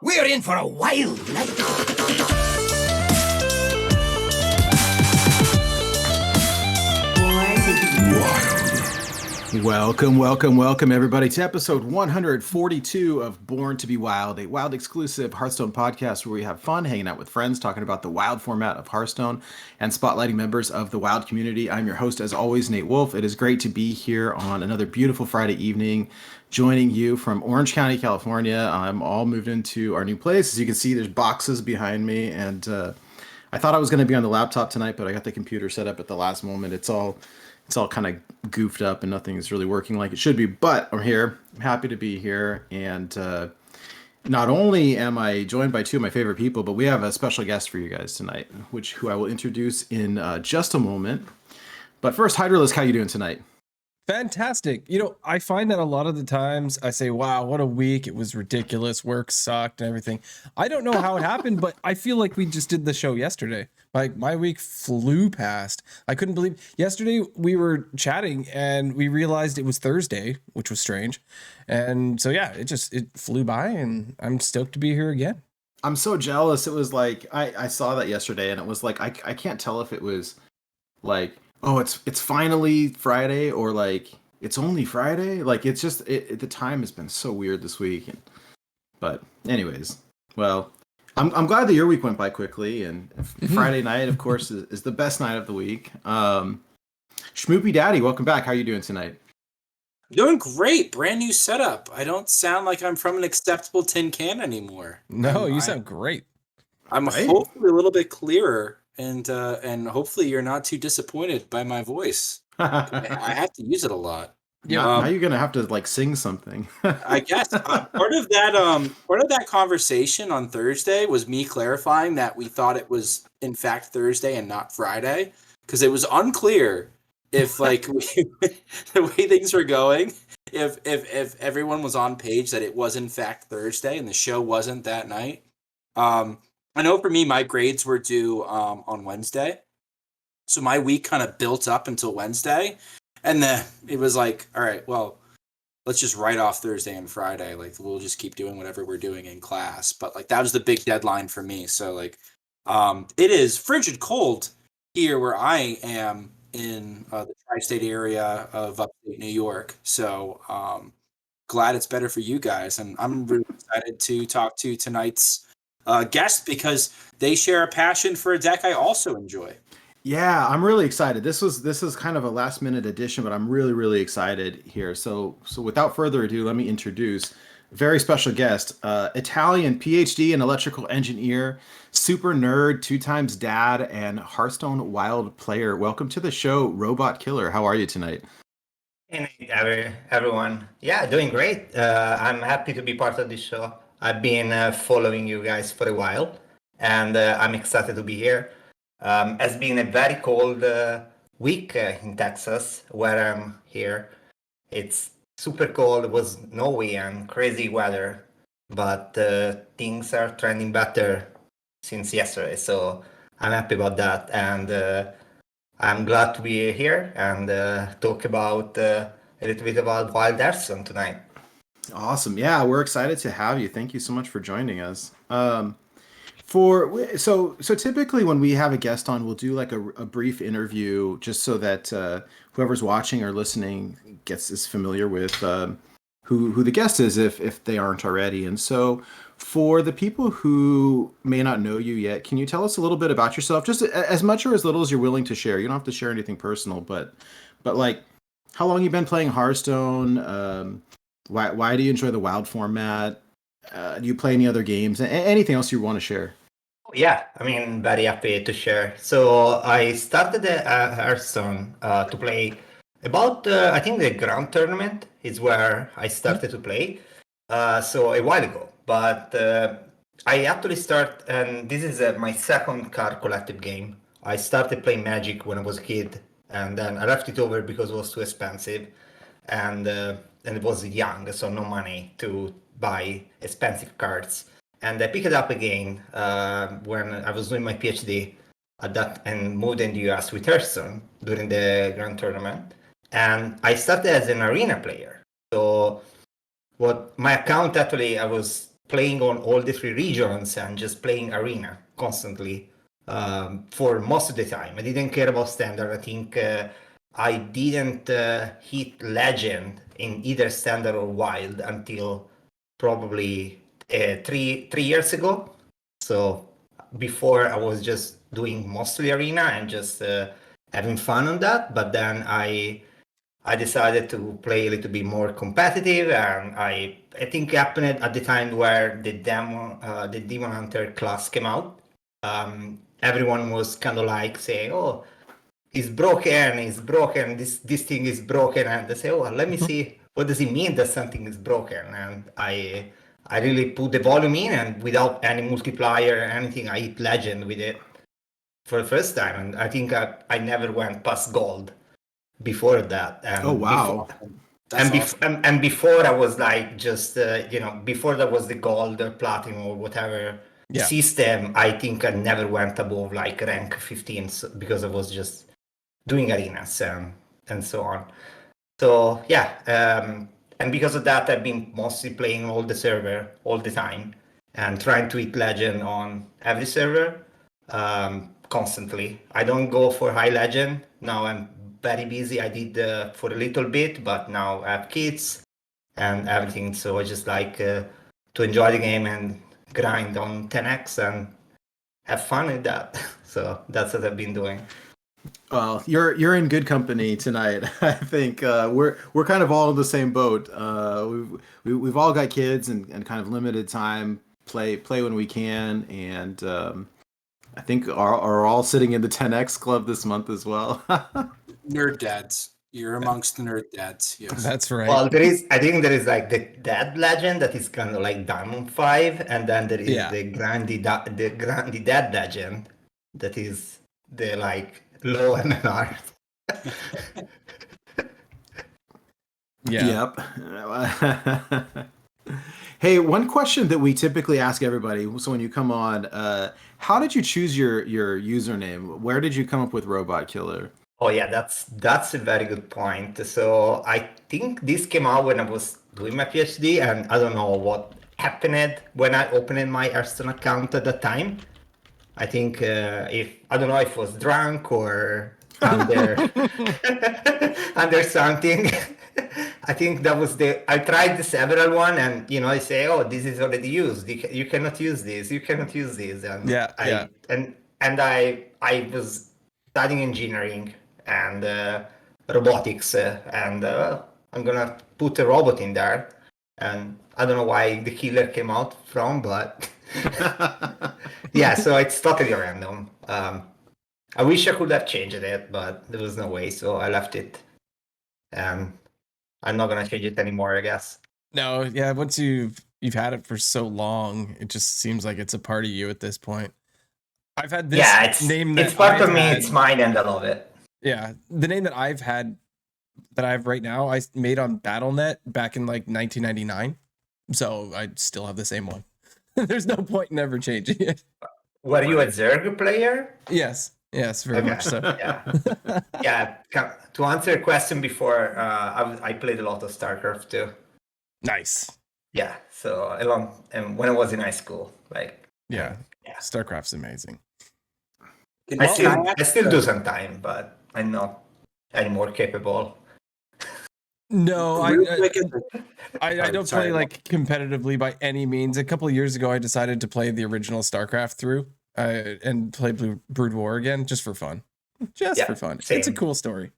We're in for a wild night. Welcome, everybody, to episode 142 of Born to be Wild, a Wild exclusive Hearthstone podcast where we have fun hanging out with friends, talking about the Wild format of Hearthstone, and spotlighting members of the Wild community. I'm your host, as always, Nate Wolf. It is great to be here on another beautiful Friday evening, joining you from Orange County, California. I'm all moved into our new place. As you can see, there's boxes behind me, and I thought I was going to be on the laptop tonight, but I got the computer set up at the last moment. It's all kind of goofed up and nothing is really working like it should be, but I'm here. I'm happy to be here. And not only am I joined by two of my favorite people, but we have a special guest for you guys tonight, who I will introduce in just a moment. But first, Hydralisk, how you doing tonight? Fantastic. I find that a lot of the times I say, wow, what a week. It was ridiculous. Work sucked and everything. I don't know how it happened, but I feel like we just did the show yesterday. Like, my week flew past. I couldn't believe yesterday we were chatting and we realized it was Thursday, which was strange. And so, yeah, it flew by, and I'm stoked to be here again. I'm so jealous. It was like, I saw that yesterday, and it was like, I can't tell if it was like, oh, it's finally Friday, or like it's only Friday. Like, it's just the time has been so weird this week. But anyways, well, I'm glad that your week went by quickly, and Friday night, of course, is the best night of the week. SchmoopieDaddy, welcome back. How are you doing tonight? Doing great. Brand new setup. I don't sound like I'm from an acceptable tin can anymore. No, you sound great. I'm Right? hopefully a little bit clearer, and hopefully you're not too disappointed by my voice. I have to use it a lot. Yeah, now you're gonna have to like sing something. I guess part of that conversation on Thursday was me clarifying that we thought it was in fact Thursday and not Friday, because it was unclear if like the way things were going, if everyone was on page that it was in fact Thursday and the show wasn't that night. I know for me, my grades were due on Wednesday, so my week kind of built up until Wednesday. And then it was like, all right, well, let's just write off Thursday and Friday. Like, we'll just keep doing whatever we're doing in class. But like, that was the big deadline for me. So like, it is frigid cold here where I am in the tri-state area of upstate New York. So glad it's better for you guys. And I'm really excited to talk to tonight's guest, because they share a passion for a deck I also enjoy. Yeah, I'm really excited. This is kind of a last minute addition, but I'm really excited here. So without further ado, let me introduce a very special guest, Italian PhD and electrical engineer, super nerd, 2 times dad, and Hearthstone Wild player. Welcome to the show, RobotKiller. How are you tonight? Hey, everyone. Yeah, doing great. I'm happy to be part of this show. I've been following you guys for a while, and I'm excited to be here. It's been a very cold week in Texas, where I'm here. It's super cold. It was snowy and crazy weather, but things are trending better since yesterday. So I'm happy about that, and I'm glad to be here and talk about a little bit about Wild Hearthstone tonight. Awesome. Yeah, we're excited to have you. Thank you so much for joining us. So typically when we have a guest on, we'll do like a brief interview, just so that whoever's watching or listening is familiar with who the guest is, if they aren't already. And so for the people who may not know you yet, can you tell us a little bit about yourself, just as much or as little as you're willing to share? You don't have to share anything personal, but like how long you've been playing Hearthstone, why do you enjoy the Wild format? Do you play any other games? Anything else you want to share? Yeah, I mean, very happy to share. So I started Hearthstone to play about, I think the Grand Tournament is where I started to play, so a while ago. But I actually and this is my second card collective game. I started playing Magic when I was a kid, and then I left it over because it was too expensive, and it was young, so no money to buy expensive cards. And I picked it up again when I was doing my PhD and moved in the US with Hearthstone during the Grand Tournament. And I started as an arena player. So what my account, actually, I was playing on all the 3 regions and just playing arena constantly for most of the time. I didn't care about standard. I think I didn't hit legend in either standard or wild until probably 3 years ago. So before I was just doing mostly arena and just having fun on that. But then I decided to play a little bit more competitive, and I think it happened at the time where the Demon Hunter class came out. Everyone was kind of like saying, "Oh, it's broken. This thing is broken," and they say, "Oh, let me see what does it mean that something is broken." And I really put the volume in, and without any multiplier or anything, I hit legend with it for the first time, and I think I never went past gold before that. And Oh wow. and before I was like just before that was the gold or platinum or whatever system, I think I never went above like rank 15 because I was just doing arenas and so on. So and because of that, I've been mostly playing all the server all the time and trying to hit legend on every server constantly. I don't go for high legend now. I'm very busy. I did for a little bit, but now I have kids and everything, so I just like to enjoy the game and grind on 10x and have fun with that. So that's what I've been doing. Well, you're in good company tonight. I think we're kind of all in the same boat. We've all got kids and kind of limited time. Play when we can, and I think are all sitting in the 10x club this month as well. Nerd dads. You're amongst the nerd dads. Yes. That's right. Well, I think there is like the Dead Legend that is kind of like Diamond 5, and then there is the Grandi Dead Legend that is the like low MMR. Yeah. Yep. Hey, one question that we typically ask everybody. So when you come on, how did you choose your username? Where did you come up with RobotKiller? Oh yeah, that's a very good point. So I think this came out when I was doing my PhD, and I don't know what happened when I opened my Hearthstone account at that time. I think I don't know if I was drunk or under under something. I think that was I tried several one, and I say, oh, this is already used. You cannot use this. You cannot use this. And I was studying engineering and robotics, and I'm gonna put a robot in there. And I don't know why the killer came out from, but yeah, so it's totally random. I wish I could have changed it, but there was no way, so I left it. I'm not gonna change it anymore, I guess. No, yeah. Once you've had it for so long, it just seems like it's a part of you at this point. I've had this name that it's part of me. It's mine, and I love it. Yeah, the name that I've had, that I have right now, I made on BattleNet back in like 1999. So I still have the same one. There's no point in ever changing it. Were you a Zerg player? Yes, very much so. Yeah. To answer your question before, I played a lot of StarCraft too. Nice. Yeah. So and when I was in high school, like. Yeah. StarCraft's amazing. I still do sometimes, but I'm not any more capable. No, I don't play like competitively by any means. A couple of years ago, I decided to play the original StarCraft through and play Brood War again just for fun. For fun. Same. It's a cool story.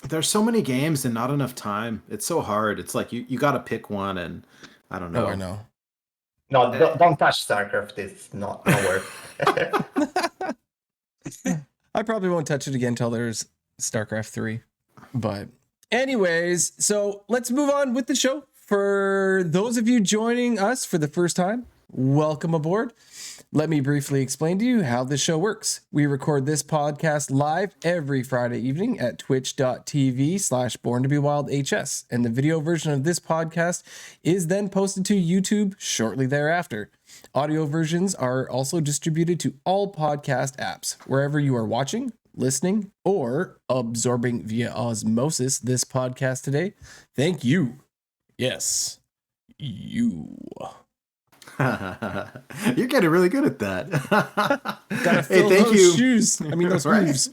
There's so many games and not enough time. It's so hard. It's like you got to pick one, and I don't know. Oh, I know. No, don't touch StarCraft. It's not worth. I probably won't touch it again until there's StarCraft 3. But anyways, so let's move on with the show. For those of you joining us for the first time, welcome aboard. Let me briefly explain to you how this show works. We record this podcast live every Friday evening at twitch.tv/borntobewildhs, and the video version of this podcast is then posted to YouTube shortly thereafter. Audio versions are also distributed to all podcast apps. Wherever you are watching, listening, or absorbing via osmosis this podcast today, thank you. Yes, you. You're getting really good at that. Gotta Hey, fill thank those you. shoes. I mean, those Right. hooves.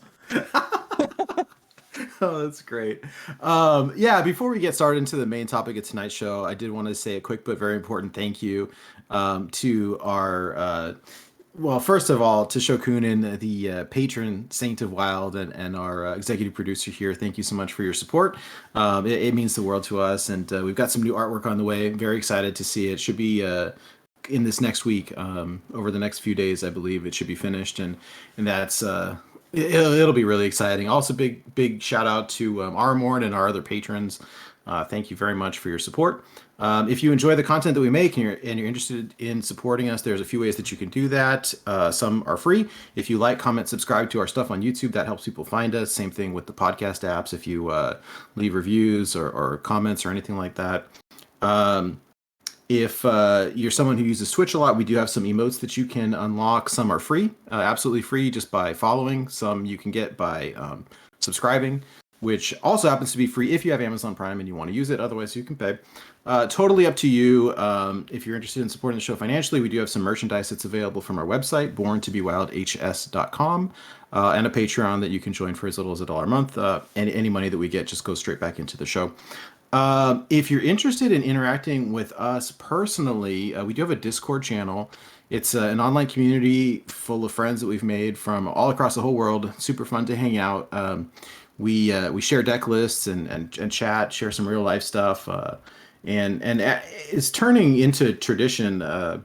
Oh, that's great. Yeah, before we get started into the main topic of tonight's show, I did want to say a quick but very important thank you to our, well, first of all, to Shokunin, the patron saint of Wild, and our executive producer here. Thank you so much for your support. It means the world to us, and we've got some new artwork on the way. Very excited to see it. Should be in this next week, over the next few days, I believe it should be finished, and that's it'll be really exciting. Also, big shout out to Armorn and our other patrons. Thank you very much for your support. If you enjoy the content that we make and you're interested in supporting us, there's a few ways that you can do that. Some are free. If you like, comment, subscribe to our stuff on YouTube, that helps people find us. Same thing with the podcast apps. If you leave reviews or comments or anything like that. If you're someone who uses Twitch a lot, we do have some emotes that you can unlock. Some are free, absolutely free, just by following. Some you can get by subscribing, which also happens to be free if you have Amazon Prime and you want to use it. Otherwise, you can pay. Totally up to you. If you're interested in supporting the show financially, we do have some merchandise that's available from our website, borntobewildhs.com, and a Patreon that you can join for as little as $1 a month. Any money that we get just goes straight back into the show. If you're interested in interacting with us personally, we do have a Discord channel. It's an online community full of friends that we've made from all across the whole world. Super fun to hang out. We share deck lists and chat, share some real life stuff, and it's turning into tradition.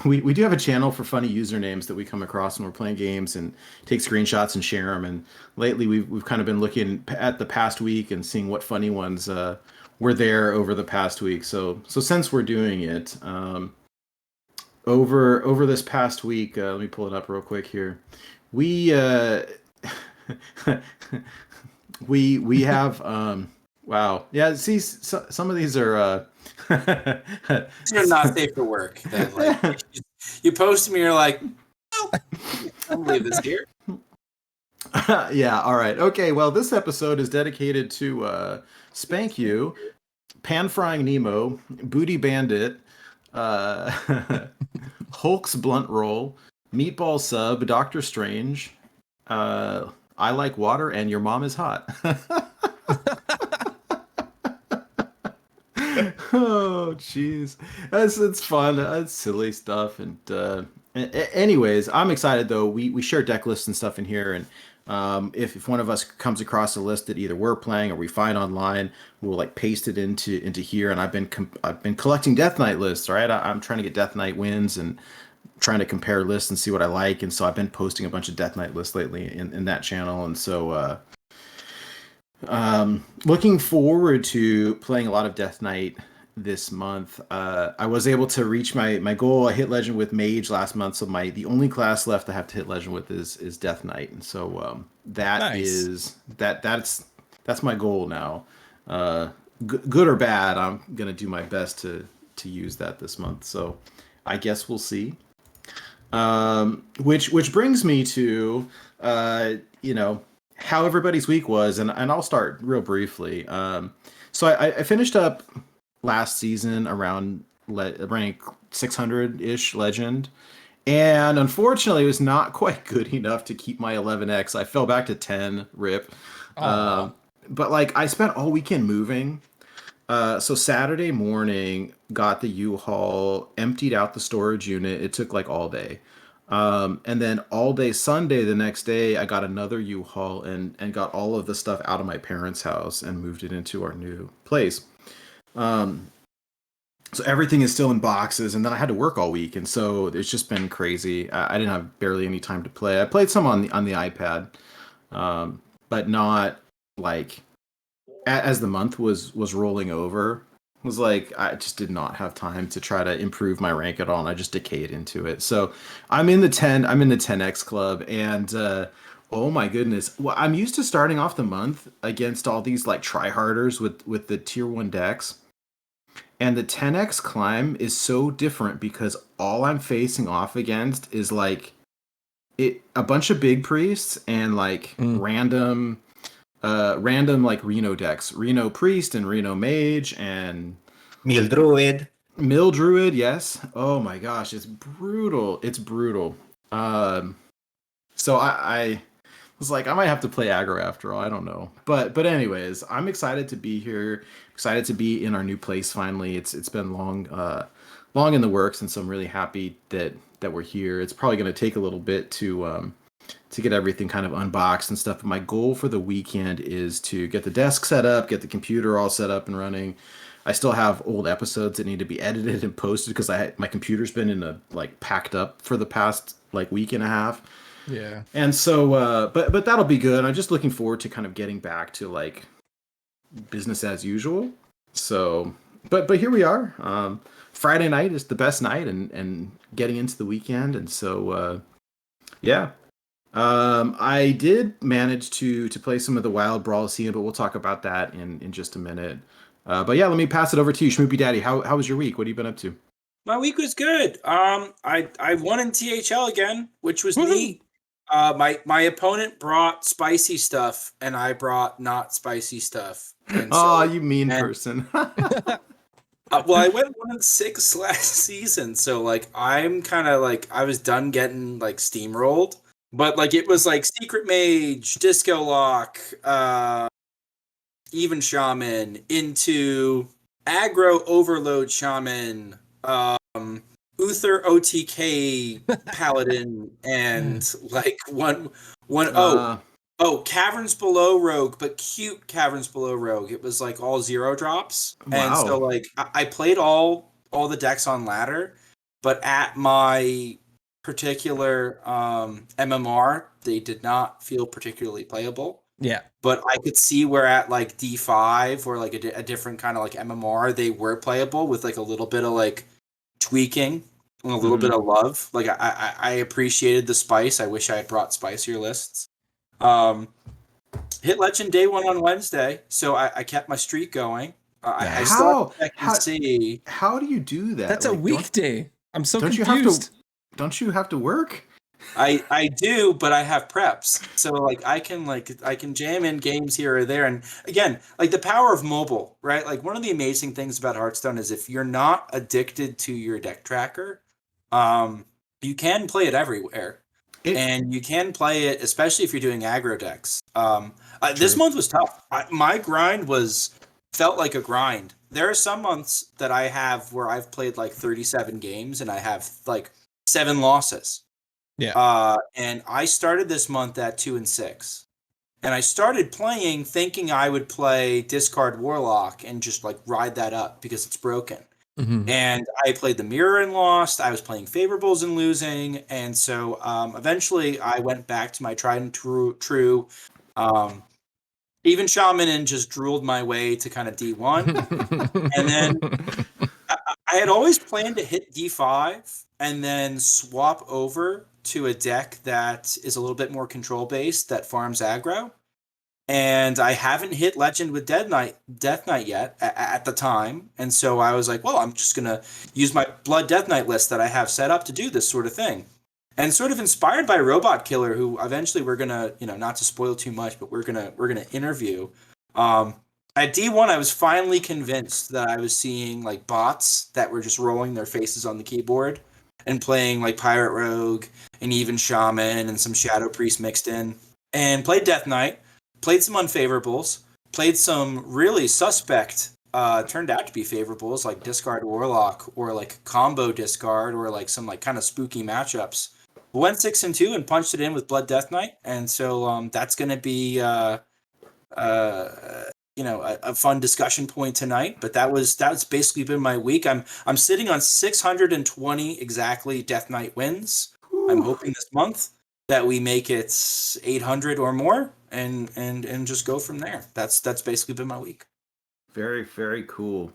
We do have a channel for funny usernames that we come across when we're playing games and take screenshots and share them. And lately we've kind of been looking at the past week and seeing what funny ones were there over the past week. So since we're doing it, over this past week, let me pull it up real quick here. We we have wow, yeah. See, some of these are You're not safe for work. Then, like, you post them, and you're like, well, I'll leave this here. Yeah, all right. Okay, well, this episode is dedicated to Spank You, Pan Frying Nemo, Booty Bandit, Hulk's Blunt Roll, Meatball Sub, Doctor Strange, I Like Water, and Your Mom is Hot. Oh, jeez. It's fun. It's silly stuff. And anyways, I'm excited, though. We share deck lists and stuff in here. And if one of us comes across a list that either we're playing or we find online, we'll like paste it into here. And I've been collecting Death Knight lists, right? I'm trying to get Death Knight wins and trying to compare lists and see what I like. And so I've been posting a bunch of Death Knight lists lately in that channel. And so looking forward to playing a lot of Death Knight this month. I was able to reach my goal. I hit Legend with Mage last month, so the only class left I have to hit Legend with is Death Knight, and so that's my goal now. Good or bad, I'm gonna do my best to use that this month. So I guess we'll see. Which brings me to how everybody's week was, and I'll start real briefly. So I finished up last season around rank 600-ish Legend, and unfortunately it was not quite good enough to keep my 11x. I fell back to 10, rip. But like I spent all weekend moving. So Saturday morning, got the U-Haul, emptied out the storage unit. It took like all day. And then all day Sunday, the next day, I got another U-Haul and got all of the stuff out of my parents' house and moved it into our new place. So everything is still in boxes, and then I had to work all week, and so it's just been crazy. I didn't have barely any time to play. I played some on the iPad, but not like as the month was rolling over. Was like I just did not have time to try to improve my rank at all, and I just decayed into it. So I'm in the 10x club, and oh my goodness, well, I'm used to starting off the month against all these like tryharders with the tier 1 decks, and the 10x climb is so different because all I'm facing off against is like a bunch of big priests and like random like Reno decks, Reno Priest and Reno Mage and Meal Druid. Mill Druid, yes. Oh my gosh, it's brutal. It's brutal. Um, so I was like, I might have to play aggro after all. I don't know, but anyways, I'm excited to be here. Excited to be in our new place finally. It's been long in the works, and so I'm really happy that we're here. It's probably going to take a little bit to get everything kind of unboxed and stuff. But my goal for the weekend is to get the desk set up, get the computer all set up and running. I still have old episodes that need to be edited and posted because my computer's been in a like packed up for the past like week and a half. Yeah. And so but that'll be good. I'm just looking forward to kind of getting back to like business as usual. So but here we are. Friday night is the best night and getting into the weekend, and so yeah. I did manage to play some of the Wild Brawliseum, but we'll talk about that in just a minute. But yeah, let me pass it over to you, SchmoopieDaddy. How was your week? What have you been up to? My week was good. I won in THL again, which was Woohoo! neat. My opponent brought spicy stuff, and I brought not spicy stuff. And Oh, so, you mean and, person. well, I went 1-6 last season, so like I'm kind of like I was done getting like steamrolled, but like it was like Secret Mage, Disco Lock, even Shaman into aggro overload Shaman, Uther OTK Paladin, and like Uh, Caverns Below Rogue, but cute Caverns Below Rogue. It was like all 0 drops, and so wow. like I played all the decks on ladder, but at my particular MMR, they did not feel particularly playable. Yeah. But I could see where at like D5 or like a different kind of like MMR, they were playable with like a little bit of like tweaking and a little bit of love. Like I appreciated the spice. I wish I had brought spicier lists. Hit Legend day 1 on Wednesday, so I kept my streak going. I still have to check and see. How do you do that? That's a Like, weekday. I'm so don't confused. don't you have to work? I do, but I have preps, so like I can jam in games here or there. And again, like the power of mobile, right? Like one of the amazing things about Hearthstone is if you're not addicted to your deck tracker, you can play it everywhere, and you can play it, especially if you're doing aggro decks. This month was tough. My grind felt like a grind. There are some months that I have where I've played like 37 games and I have like 7 losses. Yeah. And I started this month at 2-6. And I started playing thinking I would play Discard Warlock and just like ride that up because it's broken. Mhm. And I played the Mirror and lost. I was playing Favorables and losing. And so eventually I went back to my tried and true even Shaman and just drooled my way to kind of D1. And then I had always planned to hit D5 and then swap over to a deck that is a little bit more control based that farms aggro. And I haven't hit Legend with Death Knight yet at the time. And so I was like, well, I'm just going to use my Blood Death Knight list that I have set up to do this sort of thing. And sort of inspired by RobotKiller, who eventually we're going to, not to spoil too much, but we're going to interview. At D1, I was finally convinced that I was seeing like bots that were just rolling their faces on the keyboard and playing like Pirate Rogue and even Shaman and some Shadow Priest mixed in, and played Death Knight, played some unfavorables, played some really suspect, turned out to be favorables like Discard Warlock or like Combo Discard or like some like kind of spooky matchups. Went 6-2 and punched it in with Blood Death Knight, and so that's going to be a fun discussion point tonight. But that's basically been my week. I'm sitting on 620 exactly Death Knight wins. I'm hoping this month that we make it 800 or more, and just go from there. That's basically been my week. Very, very cool.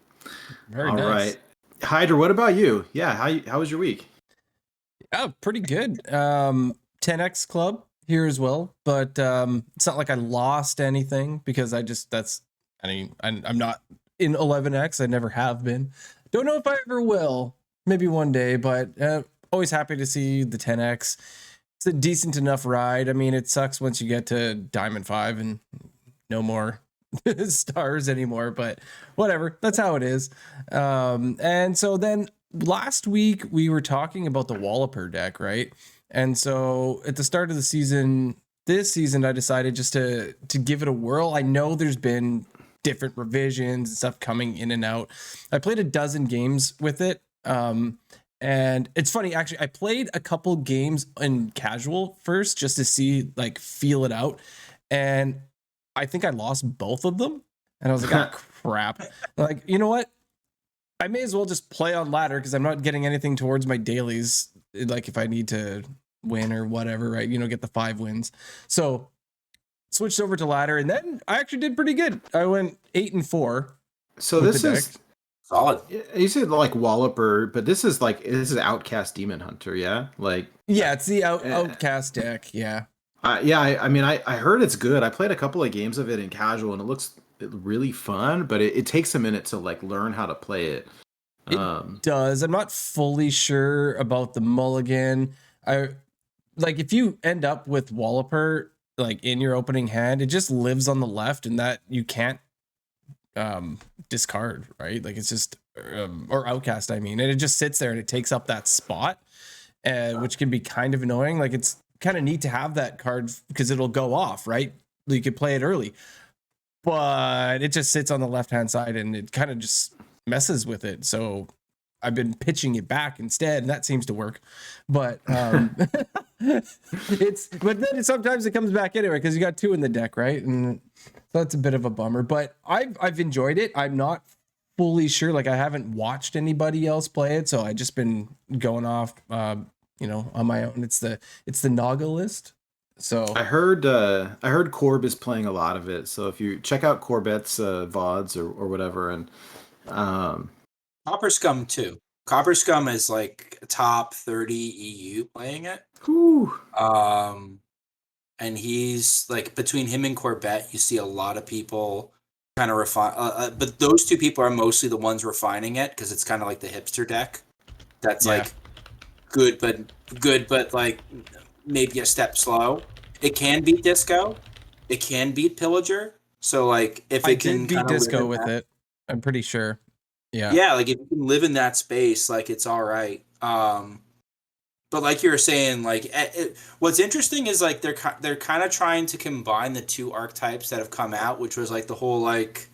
Very All nice. right. Hydra, what about you? Yeah, how was your week? Oh, pretty good. 10x club here as well, but it's not like I lost anything because I'm not in 11x. I never have been. Don't know if I ever will. Maybe one day, but always happy to see the 10x. It's a decent enough ride. I mean, it sucks once you get to Diamond 5 and no more stars anymore, but whatever. That's how it is. And so then last week we were talking about the Walloper deck, right? And so at the start of the season, this season, I decided just to give it a whirl. I know there's been different revisions and stuff coming in and out. I played a dozen games with it. And it's funny, actually, I played a couple games in casual first just to see, like, feel it out. And I think I lost both of them. And I was like, oh, crap. Like, you know what? I may as well just play on ladder because I'm not getting anything towards my dailies. Like if I need to win or whatever, right? You know, get the 5 wins. So switched over to ladder, and then I actually did pretty good. I went 8-4. So this is solid. You said like Walloper, but this is Outcast Demon Hunter, yeah? Like yeah, it's the Outcast deck, yeah. I mean, I heard it's good. I played a couple of games of it in casual, and it looks really fun, but it takes a minute to like learn how to play it. It does. I'm not fully sure about the mulligan. If you end up with Walloper like in your opening hand, it just lives on the left, and that you can't discard, right? Like it's just or outcast, I mean, and it just sits there and it takes up that spot, which can be kind of annoying. Like it's kind of neat to have that card because it'll go off, right? You could play it early, but it just sits on the left hand side and it kind of just messes with it. So I've been pitching it back instead, and that seems to work. But but then sometimes it comes back anyway because you got 2 in the deck, right? And that's a bit of a bummer. But I've enjoyed it. I'm not fully sure. Like I haven't watched anybody else play it, so I just been going off, on my own. It's the Naga list. So I heard Corb is playing a lot of it. So if you check out Corbet's VODs or whatever, and Copper Scum too. Copper Scum is like top 30 EU playing it. Whew. And he's like between him and Corbett, you see a lot of people kind of refine. But those 2 people are mostly the ones refining it because it's kind of like the hipster deck. That's like good, but like maybe a step slow. It can beat Disco. It can beat Pillager. So like if it can beat Disco with it, I'm pretty sure. Yeah, like if you can live in that space, like it's all right. But like you were saying, like what's interesting is like they're kind of trying to combine the 2 archetypes that have come out, which was like the whole like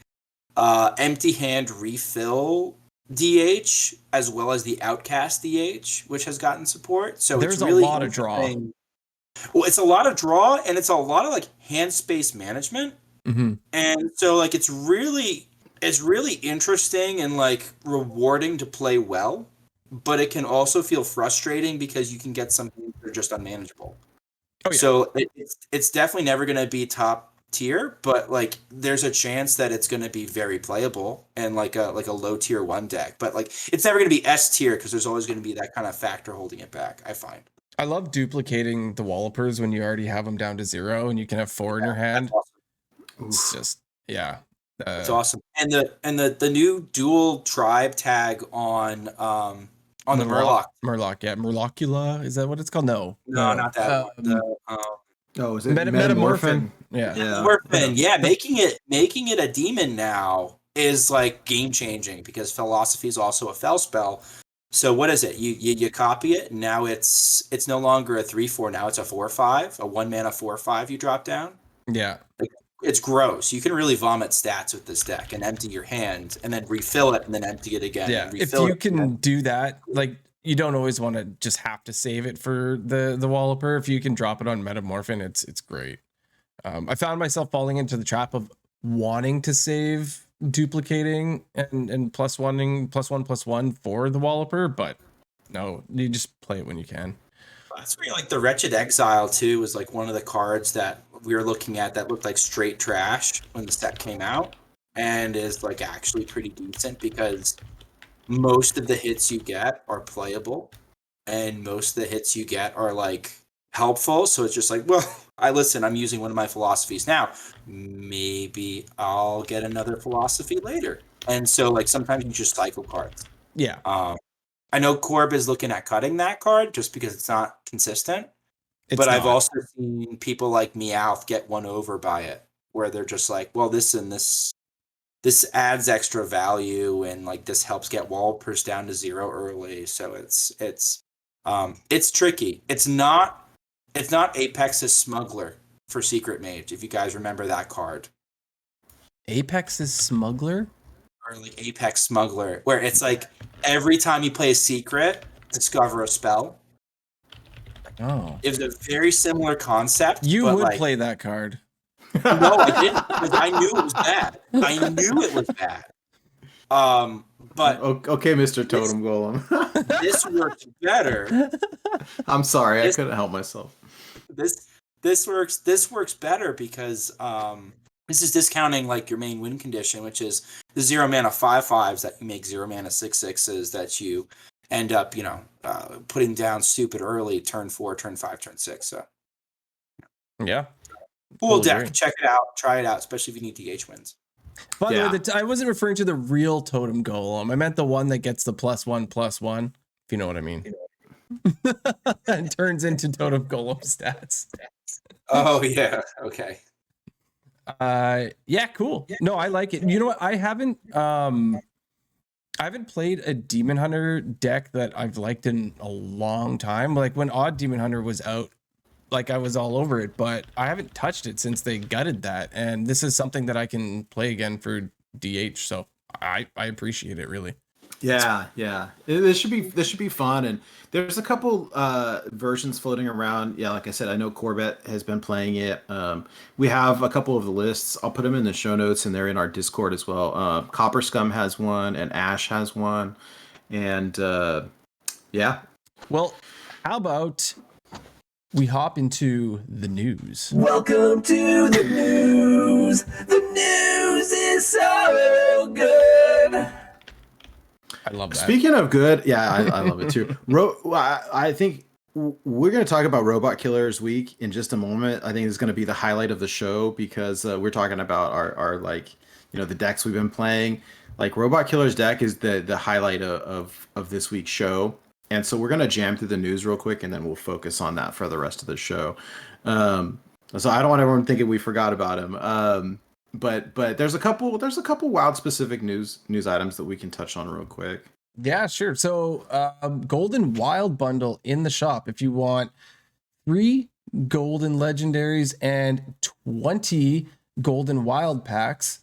empty hand refill DH as well as the Outcast DH, which has gotten support. So there's it's really a lot of draw. Well, it's a lot of draw, and it's a lot of like hand space management, and so like it's really interesting and like rewarding to play well, but it can also feel frustrating because you can get some things that are just unmanageable. Oh, yeah. So it's definitely never going to be top tier, but like there's a chance that it's going to be very playable and like a low tier 1 deck, but like it's never going to be S tier because there's always going to be that kind of factor holding it back, I find. I love duplicating the Wallopers when you already have them down to 0 and you can have 4 in your hand. Awesome. It's just it's awesome. And the new dual tribe tag on the Murloc. Murloc, yeah. Murlocula, is that what it's called? No, not that one. Is it Metamorphin? Yeah. Metamorphin, yeah. Making it a demon now is like game changing because philosophy is also a fel spell. So what is it? You copy it, and now it's no longer a 3/4. Now it's a 4/5, a 1 mana 4/5 you drop down. Yeah. It's gross. You can really vomit stats with this deck and empty your hand and then refill it and then empty it again. Yeah, if you can do that, like you don't always want to just have to save it for the Walloper. If you can drop it on Metamorphin, it's great. I found myself falling into the trap of wanting to save duplicating and +1/+1 for the Walloper, but no, you just play it when you can. That's where like the Wretched Exile too was like one of the cards that we were looking at that looked like straight trash when the set came out, and is like actually pretty decent because most of the hits you get are playable, and most of the hits you get are like helpful. So it's just like, well, I'm using one of my philosophies now. Maybe I'll get another philosophy later, and so like sometimes you just cycle cards. Yeah. I know Corb is looking at cutting that card just because it's not consistent. I've also seen people like Meowth get won over by it where they're just like, well, this and this adds extra value, and like this helps get wallpers down to 0 early. So it's tricky. It's not Apex's Smuggler for Secret Mage, if you guys remember that card. Apex's Smuggler? Or like Apex Smuggler, where it's like every time you play a secret, discover a spell. Oh. It was a very similar concept. You but would like, play that card. No, I didn't, because I knew it was bad. I knew it was bad. But okay, Mr. Totem Golem. this works better. I'm sorry, I couldn't help myself. This works better because this is discounting like your main win condition, which is the 0 mana 5/5s that you make 0 mana 6/6s that you end up, putting down stupid early, turn 4, turn 5, turn 6. So Yeah. cool Totally deck. agree. Check it out. Try it out, especially if you need DH wins. By Yeah. the way, I wasn't referring to the real Totem Golem. I meant the one that gets the +1/+1, if you know what I mean. And turns into Totem Golem stats. Oh yeah. Okay. Yeah, cool. No, I like it. You know what? I haven't played a Demon Hunter deck that I've liked in a long time. Like when Odd Demon Hunter was out, like I was all over it, but I haven't touched it since they gutted that. And this is something that I can play again for DH. So I appreciate it, really. Yeah. This should be fun, and there's a couple versions floating around. Yeah, like I said, I know Corbett has been playing it. We have a couple of the lists. I'll put them in the show notes, and they're in our Discord as well. Copper Scum has one, and Ash has one, and yeah. Well, how about we hop into the news? Welcome to the news. The news is so good. I love that. Speaking of good, yeah, I love it too. I think we're going to talk about RobotKiller's week in just a moment. I think it's going to be the highlight of the show because we're talking about our like, the decks we've been playing. Like RobotKiller's deck is the highlight of this week's show. And so we're going to jam through the news real quick, and then we'll focus on that for the rest of the show. So I don't want everyone thinking we forgot about him. But there's a couple wild specific news items that we can touch on real quick. Yeah, sure. So Golden Wild bundle in the shop. If you want 3 Golden Legendaries and 20 Golden Wild packs,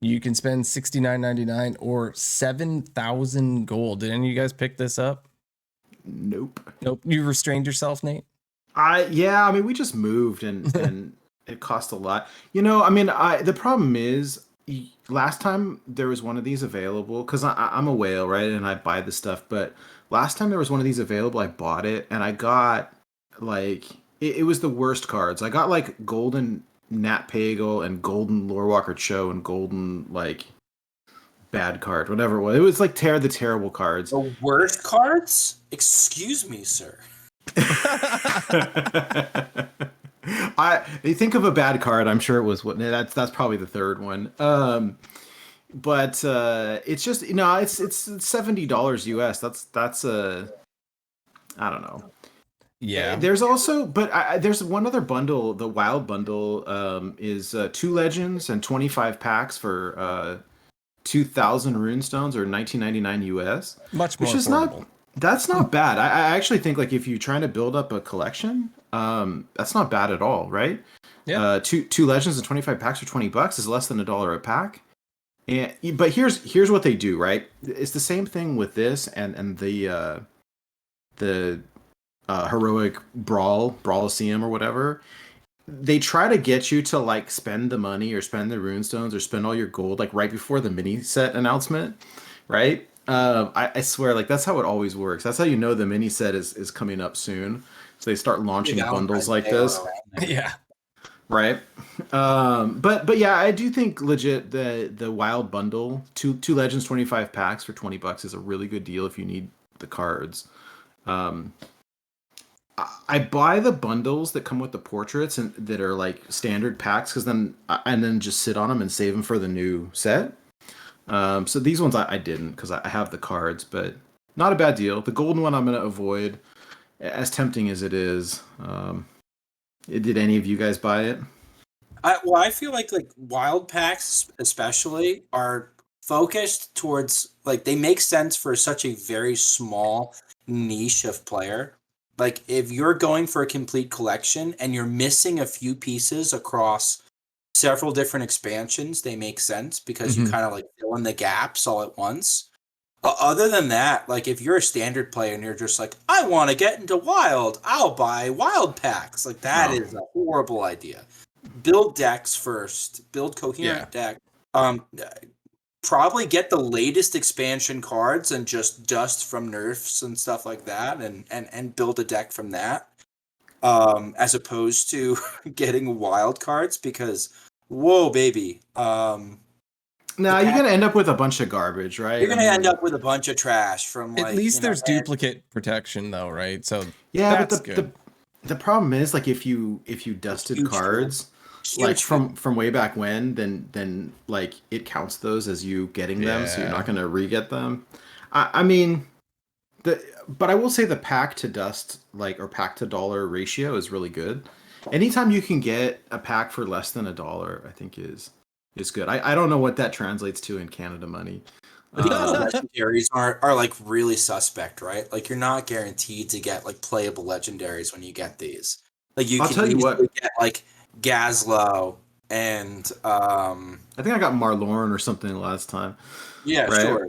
you can spend $69.99 or 7,000 gold. Did any of you guys pick this up? Nope. You restrained yourself, Nate? I mean, we just moved and it cost a lot. The problem is last time there was one of these available, because I'm a whale, right? And I buy the stuff. But last time there was one of these available, I bought it and I got like, it was the worst cards. I got like Golden Nat Pagal and Golden Lorewalker Cho and Golden like bad card, whatever it was. It was like the terrible cards. The worst cards? Excuse me, sir. You think of a bad card, I'm sure it was that's probably the third one. But it's just it's $70 US. That's I don't know. Yeah. There's also, but there's one other bundle. The Wild bundle is 2 legends and 25 packs for 2,000 runestones or $19.99 US. Much more which is affordable. That's not bad. I actually think like if you're trying to build up a collection, that's not bad at all, right? Yeah. 2 legends and 25 packs for $20 is less than $1 a pack. But here's what they do, right? It's the same thing with this and the Heroic Brawliseum or whatever. They try to get you to like spend the money or spend the runestones or spend all your gold like right before the mini set announcement, right? I swear, like that's how it always works. That's how you know the mini set is coming up soon. So they start launching bundles like this. Yeah. Right. But yeah, I do think legit the Wild bundle, two legends, 25 packs for $20 is a really good deal if you need the cards. I buy the bundles that come with the portraits and that are like standard packs because then just sit on them and save them for the new set. So these ones I didn't because I have the cards, but not a bad deal. The golden one I'm going to avoid, as tempting as it is. Did any of you guys buy it? I feel like wild packs especially are focused towards like they make sense for such a very small niche of player. Like if you're going for a complete collection and you're missing a few pieces across several different expansions, they make sense because you Mhm. kind of like fill in the gaps all at once. Other than that, like if you're a standard player and you're just like, I want to get into wild, I'll buy wild packs. Like that Oh. is a horrible idea. Build decks first. Build coherent deck. Um, Probably get the latest expansion cards and just dust from nerfs and stuff like that, and build a deck from that. As opposed to getting wild cards because whoa, baby. No, The you're pack gonna end up with a bunch of garbage, right? you're I gonna end mean, up with a bunch of trash from At like least you know. there's duplicate protection though, right? So yeah, that's but good. the problem is like if you dusted Huge troll. cards like Huge troll. from way back when, then like it counts those as you getting them, so you're Yeah. not gonna re-get them. I mean but I will say the pack to dust like or pack to dollar ratio is really good. Anytime you can get a pack for less than $1, I think is good. I don't know what that translates to in Canada money. I think the legendaries are like really suspect, right? Like you're not guaranteed to get like playable legendaries when you get these. Like you I'll can tell you easily what. get like Gazlowe and I think I got Marlorn or something last time, yeah, right? sure.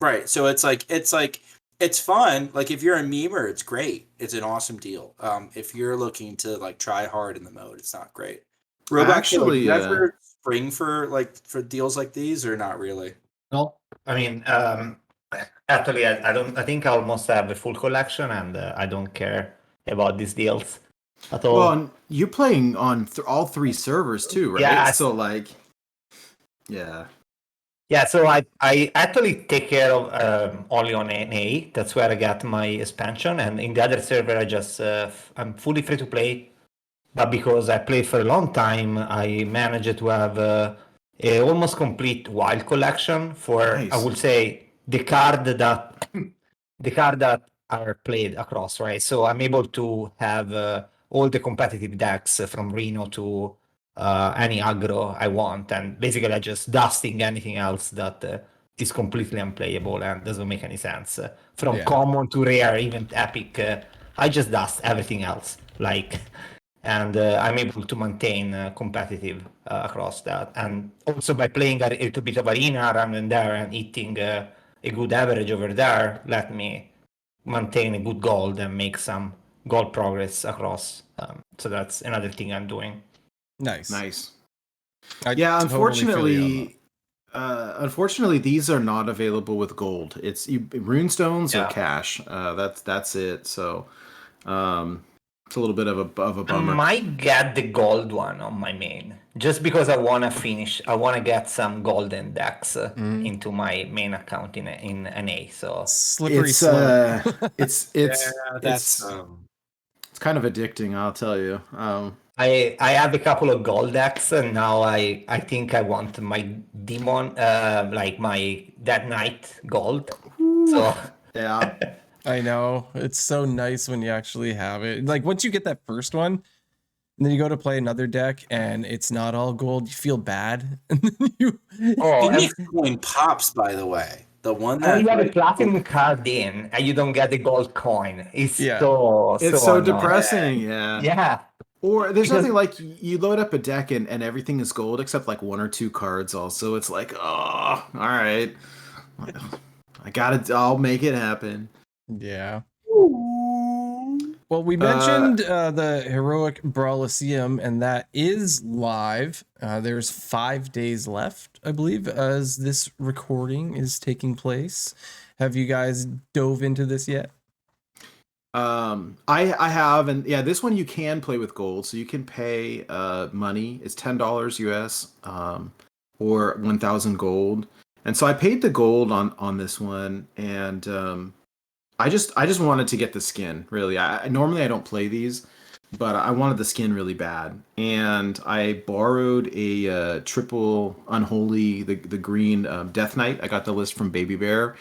Right. So it's fun. Like if you're a memer, it's great. It's an awesome deal. If you're looking to like try hard in the mode, it's not great. I RobotKiller, do actually you ever spring for deals like these or not really? No, I mean, actually, I don't. I think I almost have a full collection, and I don't care about these deals at all. well, you playing on all three servers too, right? Yeah, So like, yeah. yeah. So I actually take care of only on NA. That's where I got my expansion, and in the other server, I just I'm fully free to play. But because I played for a long time, I managed to have a almost complete wild collection for I Nice. would say the card that are played across, right? So I'm able to have all the competitive decks from Reno to any aggro I want, and basically I just dusting anything else that is completely unplayable and doesn't make any sense. From Yeah. common to rare, even epic, I just dust everything else. Like, and I'm able to maintain competitive across that, and also by playing a little bit of arena around and there and hitting a good average over there, let me maintain a good gold and make some gold progress across. So that's another thing I'm doing. Nice. Nice. I Yeah, totally feel you on that. unfortunately, these are not available with gold. It's runestones Yeah. or cash. That's it. So, it's a little bit of a I bummer. might get the gold one on my main, just because I want to finish. I want to get some golden decks into my main account in NA. So Slippery It's slope. it's That's it's kind of addicting, I'll tell you. I have a couple of gold decks, and now I think I want my demon, like my Dead Knight gold. So Yeah. I know. It's so nice when you actually have it. Like once you get that first one, and then you go to play another deck and it's not all gold, you feel bad. And then you oh, and Phoenix Coin pops, by the way. The one when that you have a like, platinum card in and you don't get the gold coin, it's Yeah. It's so annoying. depressing, yeah. Yeah. Or there's Because- nothing like you load up a deck and everything is gold except like one or two cards also. It's like, oh, all right. I'll make it happen. Yeah. Well, we mentioned the Heroic Brawliseum, and that is live. There's 5 days left, I believe, as this recording is taking place. Have you guys dove into this yet? I have, and yeah, this one you can play with gold, so you can pay money. It's $10 US, or 1,000 gold. And so I paid the gold on this one, and I just wanted to get the skin, really. I normally I don't play these, but I wanted the skin really bad, and I borrowed a triple unholy, the green Death Knight. I got the list from Baby Bear,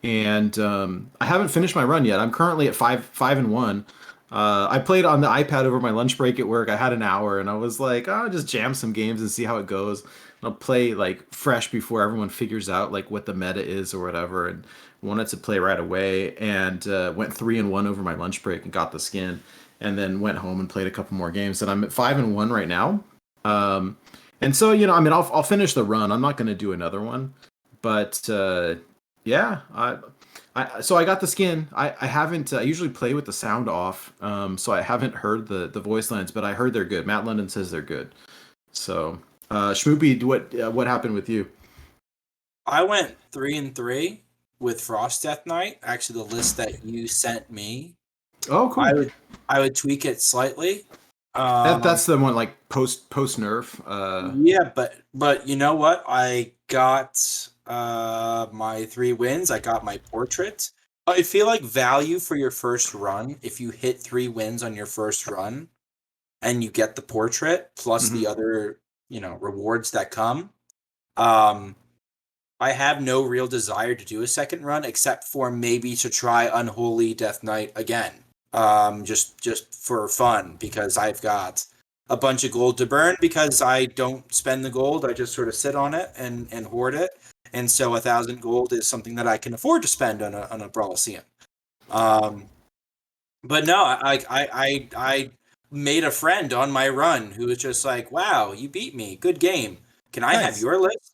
and I haven't finished my run yet. I'm currently at 5-1. I played on the iPad over my lunch break at work. I had an hour, and I was like, "Oh, I'll just jam some games and see how it goes." I'll play like fresh before everyone figures out like what the meta is or whatever. And wanted to play right away, and went 3-1 over my lunch break and got the skin, and then went home and played a couple more games. And I'm at 5-1 right now. And so I mean, I'll finish the run. I'm not going to do another one, but yeah, so I got the skin. I haven't. I usually play with the sound off, so I haven't heard the voice lines, but I heard they're good. Matt London says they're good. So, Schmoopie, what happened with you? I went 3-3 with Frost Death Knight. Actually, the list that you sent me, Oh, cool. I would tweak it slightly. That's the one like post nerf. Yeah, but you know what? I got my 3 wins. I got my portrait. I feel like value for your first run, if you hit 3 wins on your first run and you get the portrait plus the other, rewards that come. I have no real desire to do a second run except for maybe to try Unholy Death Knight again. Just for fun, because I've got a bunch of gold to burn because I don't spend the gold. I just sort of sit on it and hoard it. And so 1,000 gold is something that I can afford to spend on a Brawliseum. But no, I made a friend on my run who was just like, "Wow, you beat me. Good game. Can I have your list?"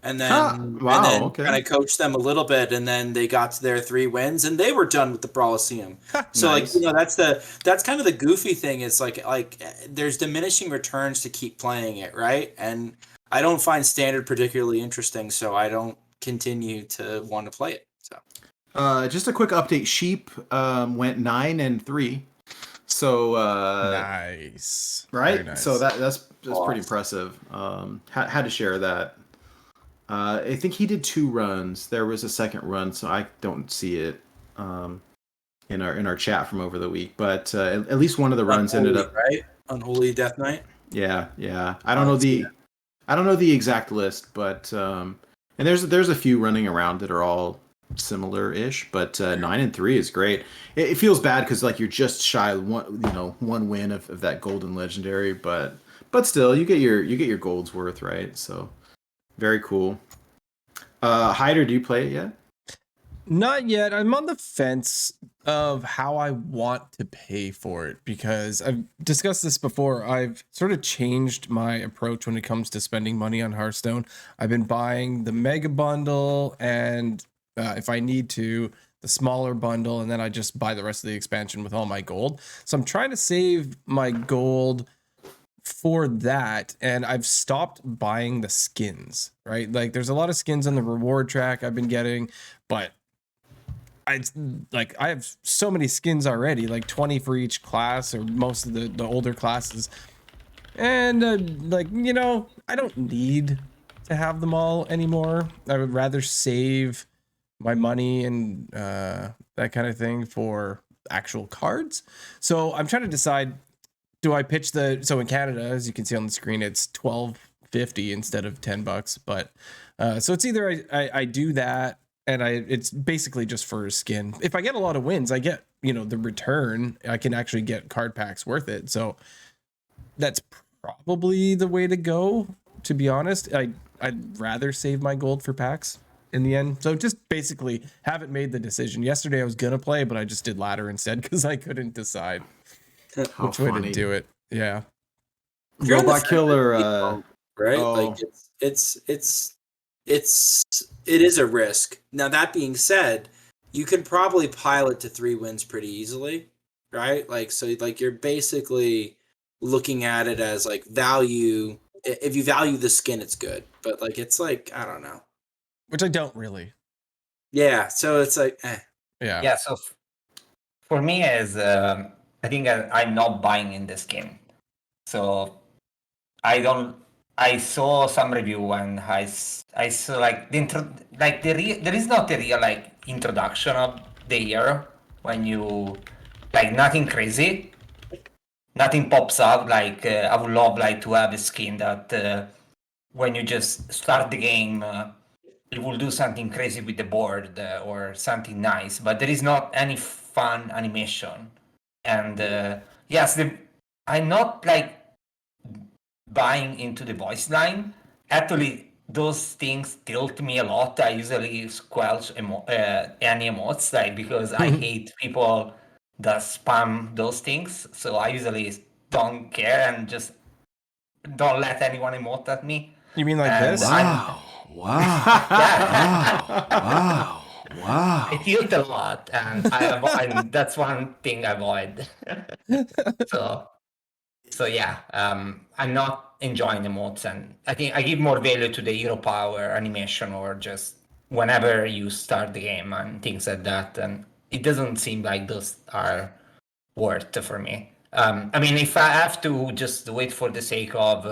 And then, okay. kind of coached them a little bit, and then they got to their 3 wins, and they were done with the Brawliseum. So, Nice. that's kind of the goofy thing. It's like there's diminishing returns to keep playing it, right? And I don't find standard particularly interesting, so I don't continue to want to play it. So, Just a quick update. Sheep went 9-3. So Nice. right. Very nice. So that's pretty Awesome. impressive. Had to share that. I think he did 2 runs. There was a second run, so I don't see it in our chat from over the week. But at least one of the runs ended up right. Unholy Death Knight. Yeah. I don't know the exact list, but and there's a few running around that are all similar-ish, but 9-3 is great. It feels bad because like you're just shy of one win of that golden legendary, but still you get your gold's worth, right? So very cool. Hyder, do you play it yet? Not yet. I'm on the fence of how I want to pay for it because I've discussed this before. I've sort of changed my approach when it comes to spending money on Hearthstone. I've been buying the mega bundle and if I need to, the smaller bundle, and then I just buy the rest of the expansion with all my gold. So I'm trying to save my gold for that, and I've stopped buying the skins, right? Like there's a lot of skins on the reward track I've been getting, but I have so many skins already, like 20 for each class or most of the older classes. And I don't need to have them all anymore. I would rather save my money and that kind of thing for actual cards. So I'm trying to decide, do I pitch so in Canada, as you can see on the screen, it's $12.50 instead of $10, but so it's either I do that and it's basically just for a skin. If I get a lot of wins, I get the return. I can actually get card packs worth it. So that's probably the way to go, to be honest. I'd rather save my gold for packs in the end. So just basically haven't made the decision. Yesterday I was gonna play, but I just did ladder instead because I couldn't decide which way to do it. Yeah. RobotKiller, right? oh. Like it is a risk. Now that being said, you can probably pilot to 3 wins pretty easily, right? Like so like you're basically looking at it as like value. If you value the skin, it's good. But like it's like, I don't know. Which I don't really. Yeah, so it's like Yeah, so for me as I think I'm not buying in the skin. So I saw some review and I saw like there is not a real like introduction of the year when you like nothing crazy, nothing pops up. Like I would love like to have a skin that when you just start the game, it will do something crazy with the board or something nice. But there is not any fun animation And yes, I'm not like buying into the voice line. Actually, those things tilt me a lot. I usually squelch any emotes, like, because I hate people that spam those things. So I usually don't care and just don't let anyone emote at me. You mean like And this? Wow. Wow. yeah, Wow. Wow. I tilt a lot, and and that's one thing I avoid. so So yeah, I'm not enjoying the mods, and I think I give more value to the hero power animation or just whenever you start the game and things like that. And it doesn't seem like those are worth for me. I mean, if I have to just do it for the sake of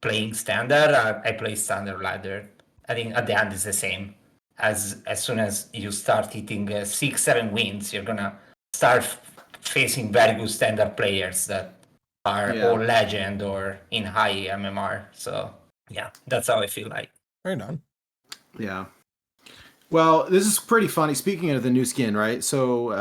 playing standard, I play standard ladder. I think at the end it's the same. As soon as you start hitting 6-7 wins, you're gonna start facing very good standard players that are Yeah. all legend or in high MMR. So yeah, that's how I feel like. Right on. Yeah. Well, this is pretty funny. Speaking of the new skin, right? So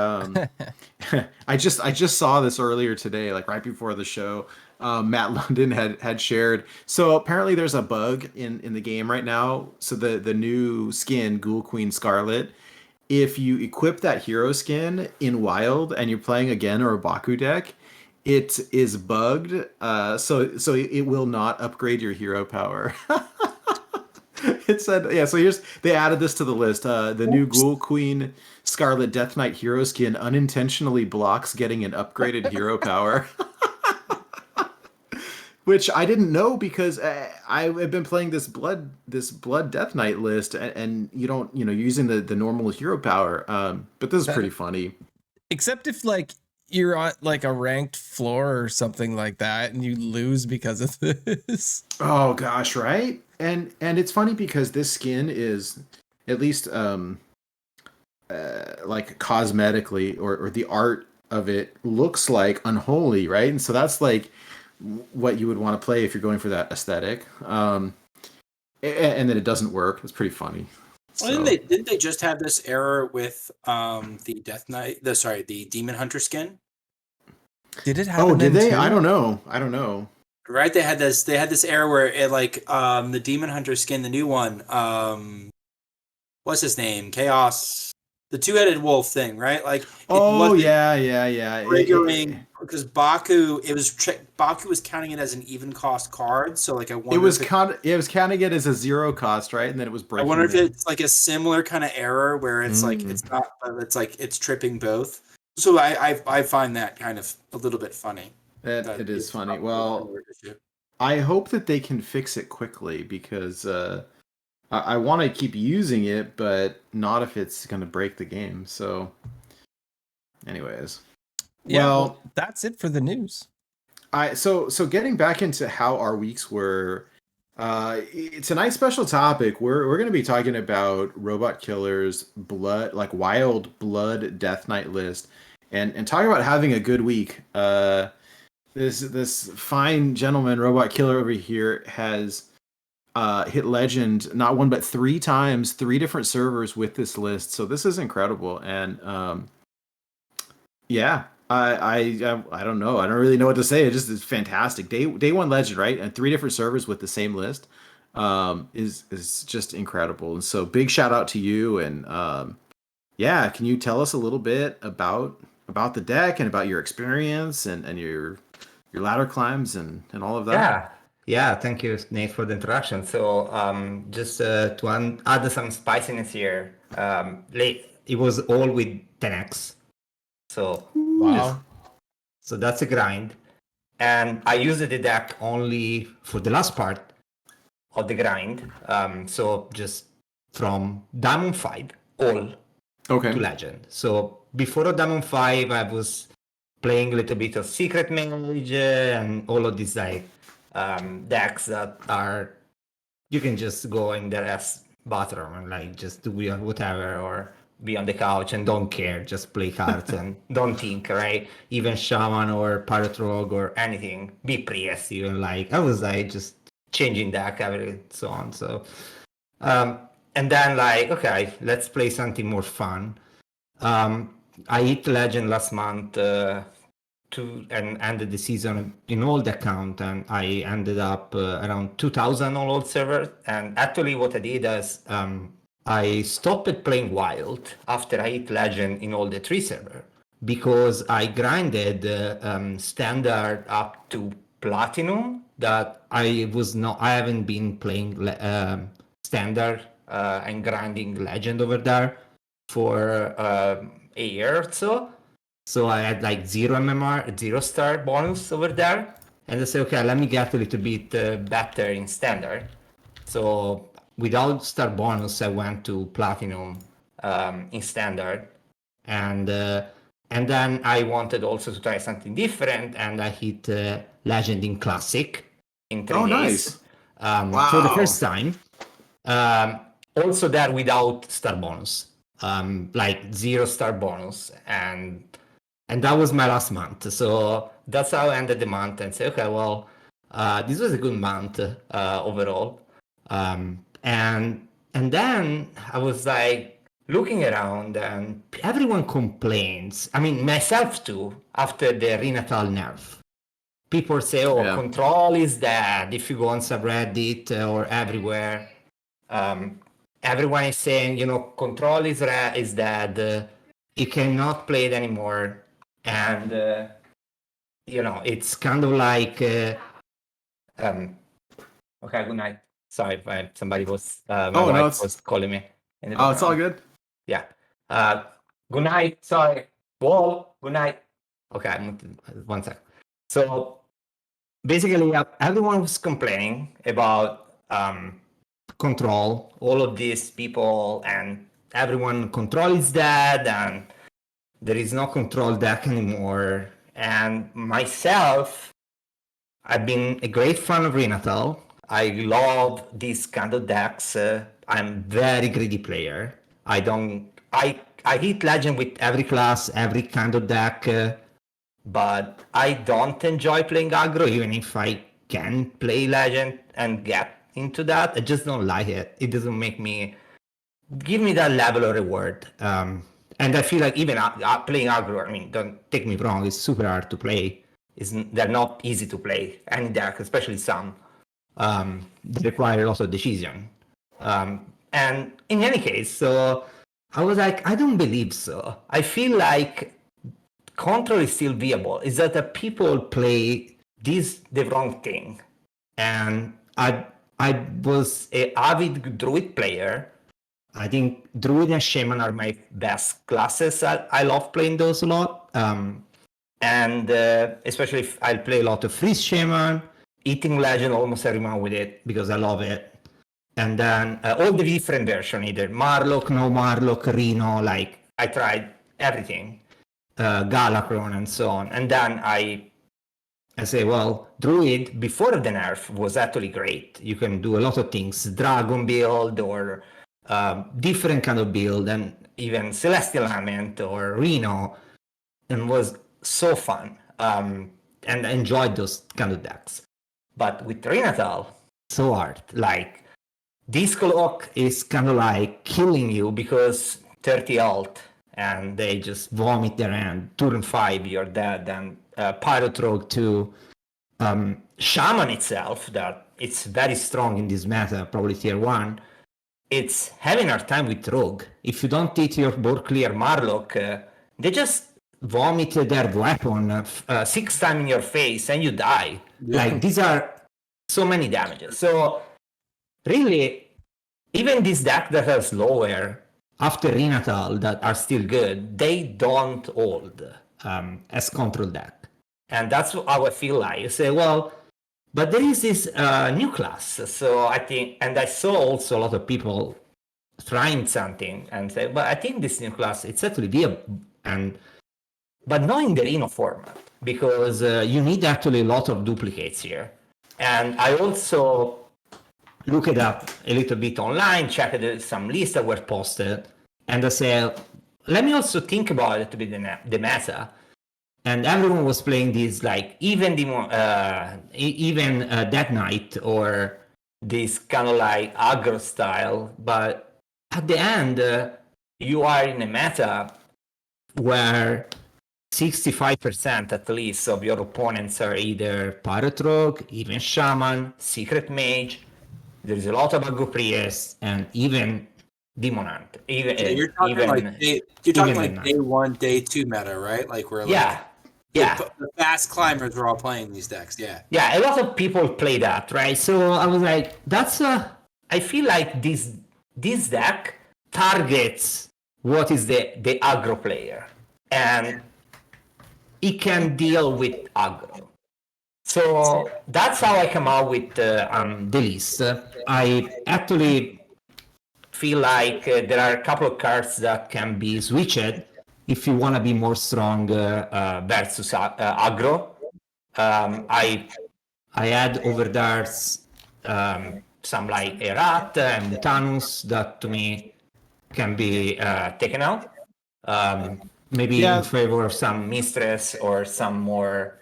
I just saw this earlier today, like right before the show. Matt London had shared. So apparently there's a bug in the game right now. So the new skin, Ghoul Queen Scarlet, if you equip that hero skin in Wild and you're playing again or a Baku deck, it is bugged. So it will not upgrade your hero power. It said, yeah, so they added this to the list. The new Ghoul Queen Scarlet Death Knight hero skin unintentionally blocks getting an upgraded hero power. Which I didn't know because I've been playing this blood Death Knight list, and you don't, you're using the normal hero power. But this is pretty funny. Except if like you're on like a ranked floor or something like that and you lose because of this. Oh gosh, right? And it's funny because this skin is at least like cosmetically or the art of it looks like unholy, right? And so that's like what you would want to play if you're going for that aesthetic. And then it doesn't work. It's pretty funny. Well, didn't they just have this error with the Death Knight? The Demon Hunter skin. Did it happen? Oh, did they? Too? I don't know. Right, they had this error where it like the Demon Hunter skin, the new one, what's his name? Chaos, the two-headed wolf thing, right? Like yeah. Triggering because Baku was counting it as an even cost card, so like I wonder it was counting it as a zero cost, right? And then it was breaking. I wonder if it's like a similar kind of error where it's like it's not, but it's like it's tripping both. So I find that kind of a little bit funny. That it is funny. Well, I hope that they can fix it quickly because I want to keep using it, but not if it's going to break the game. So, anyways, yeah, well, that's it for the news. So getting back into how our weeks were, it's a nice special topic. We're going to be talking about RobotKiller's blood, like Wild Blood Death Knight list, and talking about having a good week. This fine gentleman, RobotKiller over here, has hit legend not one but 3 times, 3 different servers with this list. So this is incredible, and yeah, I don't know. I don't really know what to say. It just is fantastic. Day 1 legend, right? And 3 different servers with the same list is just incredible. And so big shout out to you. And yeah, can you tell us a little bit about the deck and about your experience and your ladder climbs and all of that? Yeah, thank you, Nate, for the introduction. So just to add some spiciness here, it was all with 10x. So wow. So that's a grind. And I used the deck only for the last part of the grind. So just from Diamond 5 all to Legend. So before Diamond 5, I was playing a little bit of Secret Mage and all of these like decks that are, you can just go in the rest bathroom and like just do whatever or be on the couch and don't care, just play cards and don't think, right? Even Shaman or Pirate Rogue or anything, be Priest even, like I was like just changing deck every so on. So and then like, okay, let's play something more fun. I hit Legend last month and ended the season in old account, and I ended up around 2000 on old server. And actually what I did is I stopped playing Wild after I hit Legend in all the 3 server, because I grinded standard up to Platinum, that I haven't been playing standard and grinding Legend over there for a year or so. So I had like 0 MMR, 0 star bonus over there. And I said, okay, let me get a little bit better in standard. So without star bonus, I went to platinum in standard. And then I wanted also to try something different. And I hit legend in classic in 3 days. Wow. For the first time. Also there without star bonus, like 0 star bonus. And that was my last month. So that's how I ended the month and say, okay, well, this was a good month overall. And then I was like looking around and everyone complains. I mean, myself too, after the Renatal nerf. People say, oh, control is dead. If you go on subreddit or everywhere, everyone is saying, control is dead. You cannot play it anymore. And, it's kind of like, okay, good night. Sorry, somebody was, my wife was calling me. Oh, it's all good. Yeah. Good night. Sorry. Wall, good night. Okay, one sec. So basically, everyone was complaining about control, all of these people, and everyone, control is dead, and there is no control deck anymore. And myself, I've been a great fan of Renatal. I love these kind of decks. I'm very greedy player. I hit legend with every class, every kind of deck, but I don't enjoy playing aggro, even if I can play legend and get into that. I just don't like it. It doesn't give me that level of reward. And I feel like even playing aggro, I mean, don't take me wrong, it's super hard to play. They're not easy to play. Any deck, especially some, they require a lot of decision. And in any case, so I was like, I don't believe so. I feel like control is still viable. It's that the people play the wrong thing. And I was an avid druid player. I think Druid and Shaman are my best classes. I love playing those a lot. And especially if I play a lot of Freeze Shaman, eating Legend almost every month with it because I love it. And then all the different versions, either Marlock, no Marlock, Reno, like I tried everything. Galakron and so on. And then I say, well, Druid before the nerf was actually great. You can do a lot of things, Dragon build or different kind of build, and even Celestial Lament or Reno, and was so fun. And I enjoyed those kind of decks. But with Renatal, so hard. Like, Disco Lock is kind of like killing you because 30 alt, and they just vomit their hand. Turn 5, you're dead. And Pyrotrogue too. Shaman itself, that it's very strong in this meta, probably tier 1. It's having a time with Rogue. If you don't hit your board clear Marlock, they just vomit their weapon 6 times in your face and you die. Yeah. Like, these are so many damages. So really, even these decks that are slower after Renatal that are still good, they don't hold as control deck. And that's how I feel like. You say, well, but there is this new class. So I think, and I saw also a lot of people trying something and say, but I think this new class, it's actually viable. But not in the Reno format, because you need actually a lot of duplicates here. And I also looked it up a little bit online, checked some lists that were posted, and I said, let me also think about it with the meta. And everyone was playing this, like, even Death Knight or this kind of like aggro style. But at the end, you are in a meta where 65% at least of your opponents are either Pirate Rogue, even Shaman, Secret Mage. There's a lot of Aggro Priest, and even Demon Hunter. Yeah, you're talking like day 1, day 2 meta, right? Like we're like the fast climbers are all playing these decks. Yeah, a lot of people play that, right? So I was like, I feel like this deck targets what is the aggro player, and it can deal with aggro. So that's how I come out with the list. I actually feel like there are a couple of cards that can be switched if you want to be more strong versus aggro. I had over there some like Erat and Mutanus that to me can be taken out. Maybe in favor of some Mistress or some more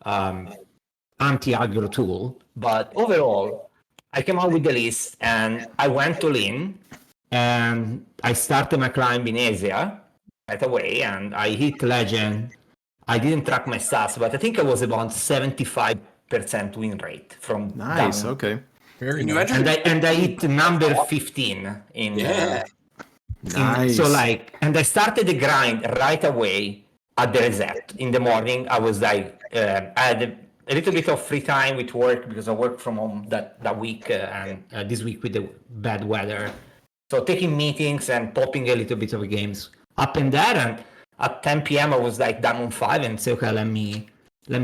anti-aggro tool. But overall, I came out with the list and I went to Lin and I started my climb in Asia right away and I hit Legend. I didn't track my stats, but I think I was about 75% win rate from Nice, down. okay. Very nice. And I hit number 15 in Nice. so like, and I started the grind right away at the reset. In the morning, I was like, I had a little bit of free time with work because I worked from home that week and this week with the bad weather. So taking meetings and popping a little bit of games up and down. And at 10 p.m. I was like down on 5 and say, okay, let me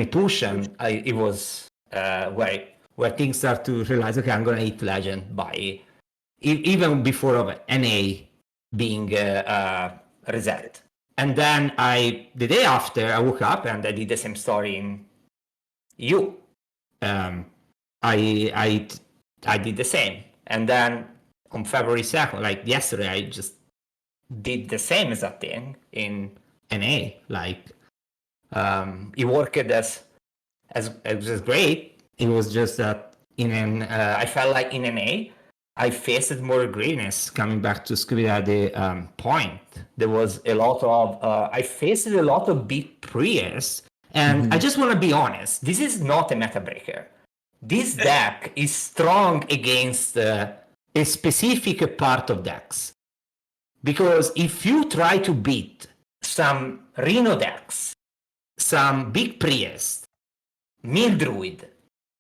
push. And it was where things start to realize, okay, I'm gonna hit Legend by even before of NA being reset. And then the day after, I woke up and I did the same story in EU. I did the same. And then on February 2nd, like yesterday, I just did the same exact thing in NA. Like, it worked as great. It was just that I felt like in NA, I faced more greediness. Coming back to SchmoopieDaddy point, there was a lot of I faced a lot of big prayers, and I just want to be honest. This is not a meta breaker. This deck is strong against a specific part of decks, because if you try to beat some Rhino decks, some big priest, Mill Druid,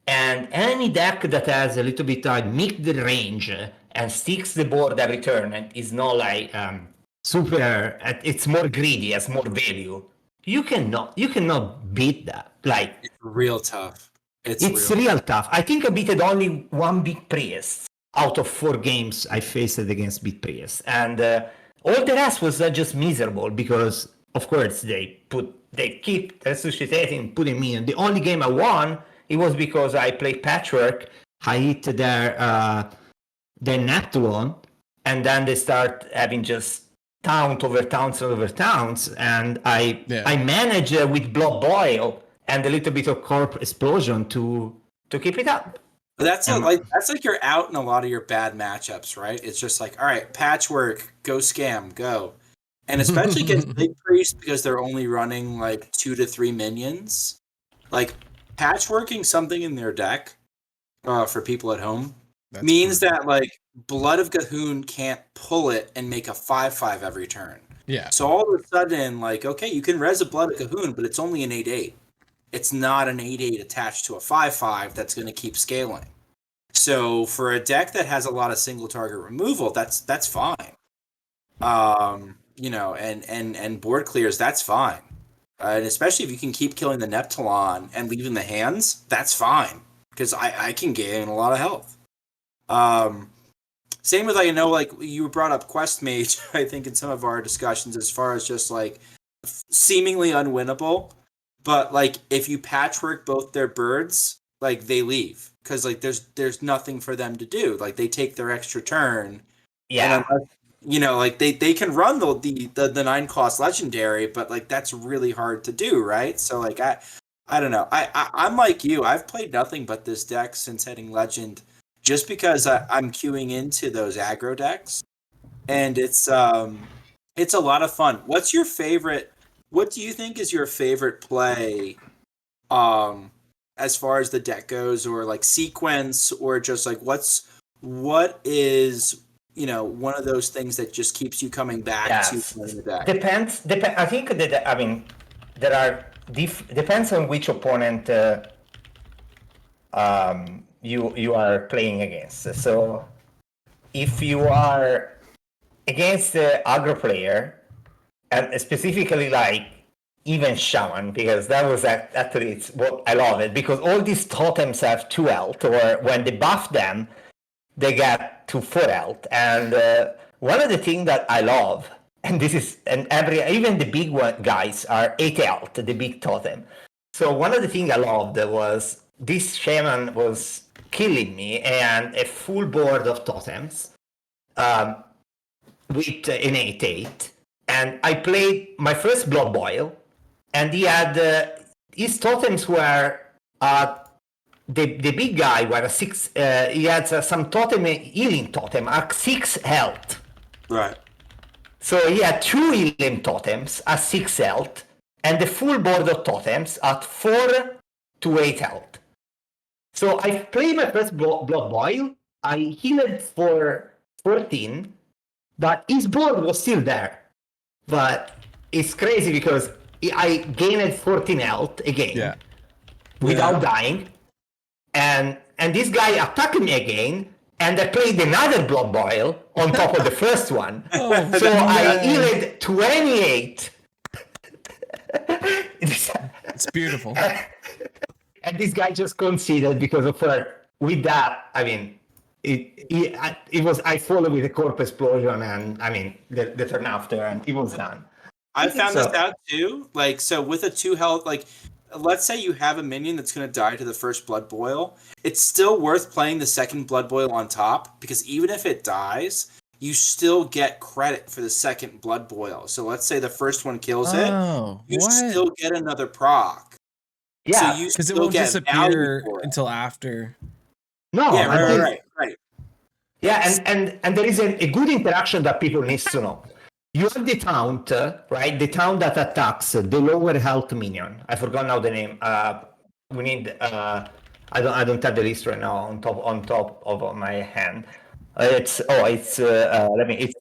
and any deck that has a little bit of mid-range and sticks the board every turn and is not like super, it's more greedy, has more value. You cannot beat that. Like, it's real tough. It's real tough. I think I beated only one big priest out of 4 games I faced against big priest, and all the rest was just miserable because, of course, they keep resuscitating, putting me in. The only game I won, it was because I played Patchwork. I hit their Neptune, and then they start having just taunt over taunts over taunts, and I managed with Blood Boil and a little bit of Corp Explosion to keep it up. That's like you're out in a lot of your bad matchups, right? It's just like, all right, Patchwork, go scam, go. And especially against Big Priest, because they're only running like 2 to 3 minions. Like, patchworking something in their deck for people at home means that like Blood of Gahoon can't pull it and make a 5/5 every turn. Yeah. So all of a sudden, like, okay, you can res a Blood of Gahoon, but it's only an 8/8. It's not an 8/8 attached to a 5/5 that's going to keep scaling. So for a deck that has a lot of single target removal, that's fine. You know, and board clears, that's fine. And especially if you can keep killing the Neptulon and leaving the hands, that's fine. Because I can gain a lot of health. Same with, I know, like, you brought up Quest Mage, I think, in some of our discussions, as far as just, like, seemingly unwinnable. But, like, if you patchwork both their birds, like, they leave. Because, like, there's nothing for them to do. Like, they take their extra turn. Yeah. And, you know, like, they can run the 9-cost legendary, but, like, that's really hard to do, right? So, like, I don't know. I'm like you. I've played nothing but this deck since hitting Legend, just because I'm queuing into those aggro decks, and it's a lot of fun. What's your favorite what do you think is your favorite play, as far as the deck goes, or like sequence, or just like what is one of those things that just keeps you coming back to playing the deck? Depends. I think that there are depends on which opponent you are playing against. So if you are against the aggro player, and specifically like even Shaman, because that was actually it's what I love it, because all these totems have 2 health, or when they buff them, they get to 4 health. And one of the things that I love, and this is even the big guys are 8 health, the big totem. So one of the things I loved was this Shaman was killing me, and a full board of totems with an 8/8. And I played my first Blood Boil, and he had his totems were the big guy were a 6. He had some totem healing totem at 6 health. Right. So he had 2 healing totems at 6 health, and the full board of totems at 4 to 8 health. So I played my first Blood Boil. I healed for 14, but his board was still there. But it's crazy because I gained 14 health again without dying. And this guy attacked me again, and I played another Blood Boil on top of the first one. So I healed 28. It's beautiful. And this guy just conceded because of her. With that, I mean, it was, I followed with a corpse explosion, and I mean the turn after, and it was done. I found this out too. Like, so with a 2 health, like, let's say you have a minion that's going to die to the first Blood Boil, it's still worth playing the second Blood Boil on top, because even if it dies, you still get credit for the second Blood Boil. So let's say the first one kills it, you still get another proc. Yeah, so because it won't disappear until after. No, yeah, right. Yeah, and there is a good interaction that people need to know. You have the taunt, right? The taunt that attacks the lower health minion. I forgot now the name. We need. I don't have the list right now on top of my hand. It's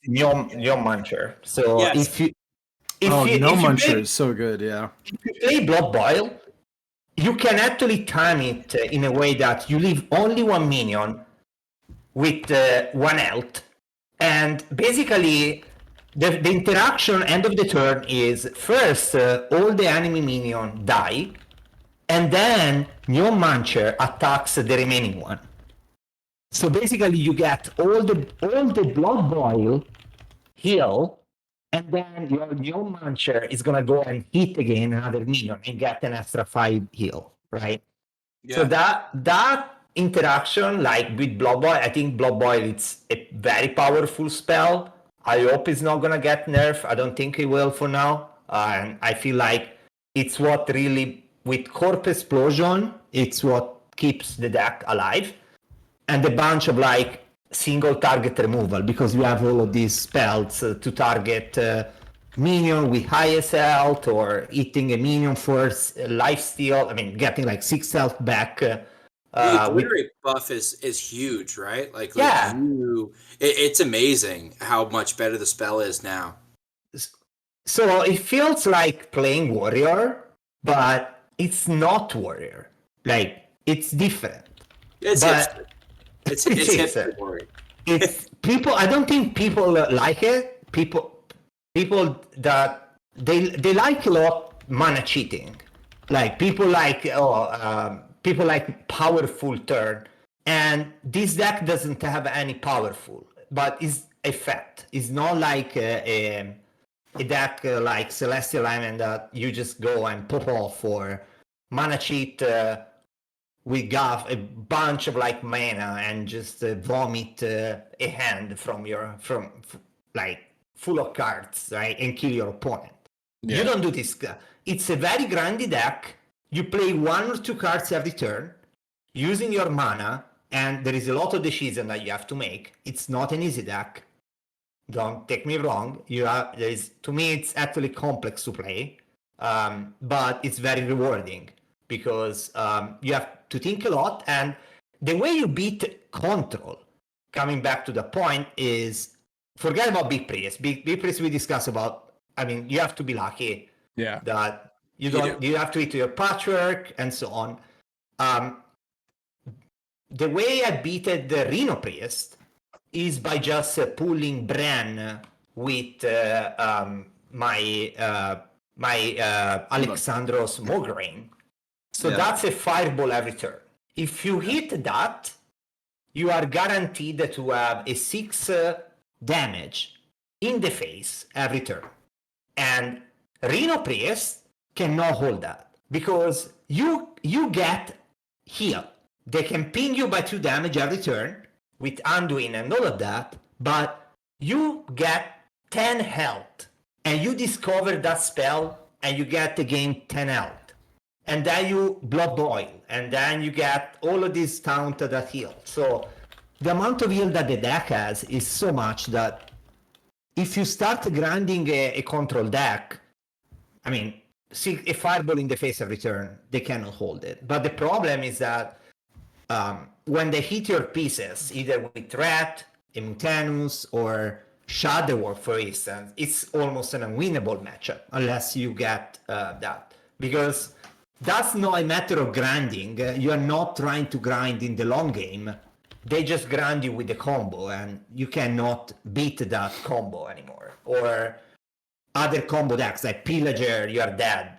Gnome Muncher. So yes. if Gnome Muncher is so good. Yeah. If you play Blood Boil, you can actually time it in a way that you leave only 1 minion with 1 health, and basically the interaction end of the turn is first all the enemy minion die, and then Gnome Muncher attacks the remaining one. So basically you get all the Blood Boil heal, and then your Gnome Muncher is gonna go and hit again another minion and get an extra 5 heal, right? Yeah. So that interaction, like with Blood Boil, I think Blood Boil it's a very powerful spell. I hope it's not gonna get nerfed. I don't think it will for now. And I feel like it's what really, with Corpse Explosion, it's what keeps the deck alive. And a bunch of like single target removal, because you have all of these spells to target minion with highest health, or hitting a minion for life steal. I mean, getting like 6 health back. The ability buff is huge, right? Like it's amazing how much better the spell is now. So it feels like playing Warrior, but it's not Warrior. Like, it's different. It's hipster. It's hipster Warrior. It's people. I don't think people like it. People that they like a lot mana cheating. Like people like powerful turn, and this deck doesn't have any powerful, but it's effect. It's not like a deck like Celestial Island that you just go and pop off for mana cheat. We got a bunch of like mana and just vomit a hand from like full of cards, right, and kill your opponent. Yeah. You don't do this. It's a very grindy deck. You play 1 or 2 cards every turn using your mana, and there is a lot of decisions that you have to make. It's not an easy deck. Don't take me wrong. To me, it's actually complex to play. but it's very rewarding because you have to think a lot. And the way you beat control, coming back to the point, is forget about Big Priest. Big Priest we discussed about. I mean, you have to be lucky that you have to hit your patchwork and so on. The way I beated the Rhino Priest is by just pulling Bran with my Alexandros Mograine. So that's a fireball every turn. If you hit that, you are guaranteed to have a 6 damage in the face every turn. And Rhino Priest cannot hold that because you get heal. They can ping you by 2 damage every turn with Anduin and all of that, but you get 10 health and you discover that spell and you get again 10 health. And then you Blood Boil, and then you get all of these taunt that heal. So the amount of heal that the deck has is so much that if you start grinding a control deck, I mean, see a fireball in the face every turn, they cannot hold it. But the problem is that when they hit your pieces, either with Rat, a Mutanus, or Shadowwork, for instance, it's almost an unwinnable matchup unless you get that. Because that's not a matter of grinding. You are not trying to grind in the long game. They just grind you with the combo, and you cannot beat that combo anymore. Or other combo decks like Pillager, you are dead.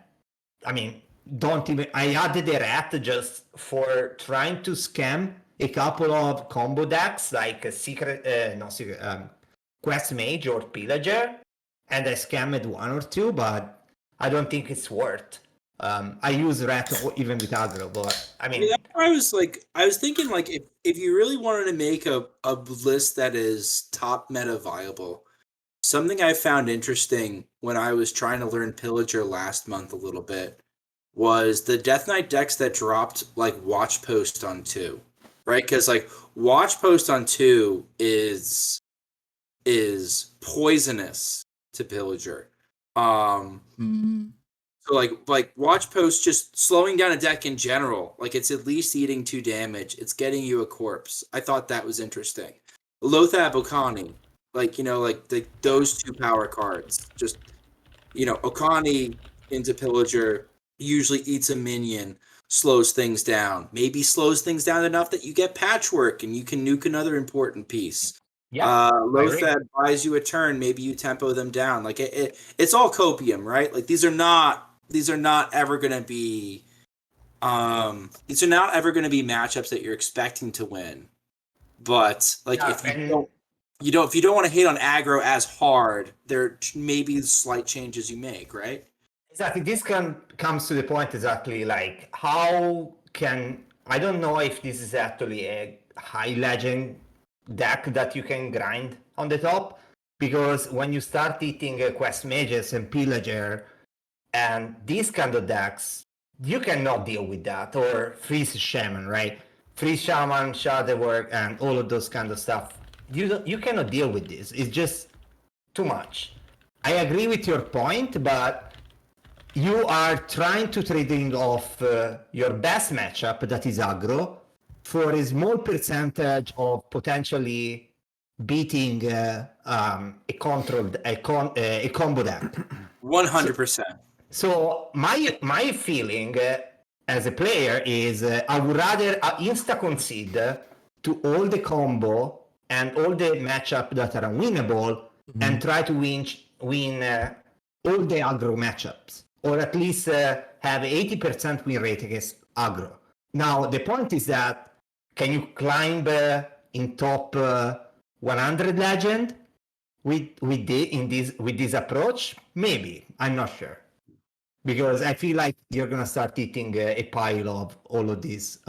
I mean, don't even. I added a Rat just for trying to scam a couple of combo decks like Quest Mage or Pillager, and I scammed 1 or 2, but I don't think it's worth. I use Rat even with aggro, but I mean, I was thinking like if you really wanted to make a list that is top meta viable, something I found interesting when I was trying to learn Pillager last month a little bit was the Death Knight decks that dropped like Watch Post on 2, right? Because like Watch Post on 2 is poisonous to Pillager. So like Watch Post just slowing down a deck in general, like it's at least eating 2 damage. It's getting you a corpse. I thought that was interesting. Lothab Okani, like those 2 power cards. Just Okani into Pillager usually eats a minion, slows things down. Maybe slows things down enough that you get patchwork and you can nuke another important piece. yeah, Lothab buys you a turn. Maybe you tempo them down. Like it's all copium, right? Like these are not ever going to be matchups that you're expecting to win. But like if you don't want to hate on aggro as hard, there may be slight changes you make, right? Exactly. This comes to the point exactly like how can I don't know if this is actually a high legend deck that you can grind on the top, because when you start eating Quest Mages and Pillager and these kind of decks, you cannot deal with that, or Freeze Shaman, right? Freeze Shaman, Shadowwork, and all of those kind of stuff. You cannot deal with this. It's just too much. I agree with your point, but you are trying to trading off your best matchup, that is aggro, for a small percentage of potentially beating a combo deck. 100%. So my feeling as a player is I would rather insta concede to all the combo and all the matchup that are unwinnable, and try to win all the aggro matchups, or at least have 80% win rate against aggro. Now the point is that can you climb in top 100 legend with this approach? Maybe, I'm not sure, because I feel like you're gonna start eating a pile of all of these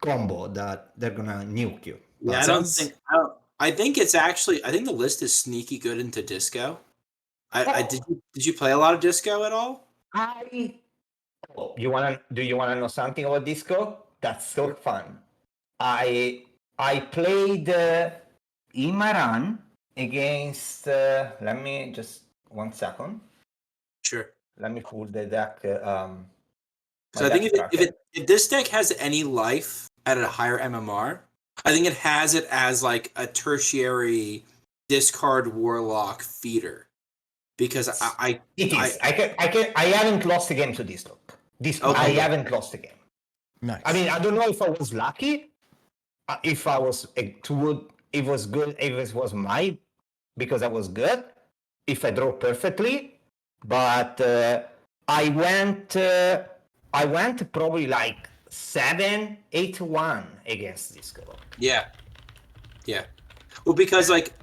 combo that they're gonna nuke you. Yeah, I think the list is sneaky good into disco. Did you play a lot of disco at all? Do you wanna know something about disco? That's so fun. I played in my run against. Let me just 1 second. Sure. let me pull the deck. So I think if this deck has any life at a higher MMR, I think it has it as like a tertiary discard warlock feeder. Because I haven't lost a game to this look. I haven't lost a game. Nice. I mean, I don't know if I was lucky, if I was too good, it was good, if it was because I was good, if I draw perfectly, but I went probably like 7-8-1 against this girl. Yeah. Well, because like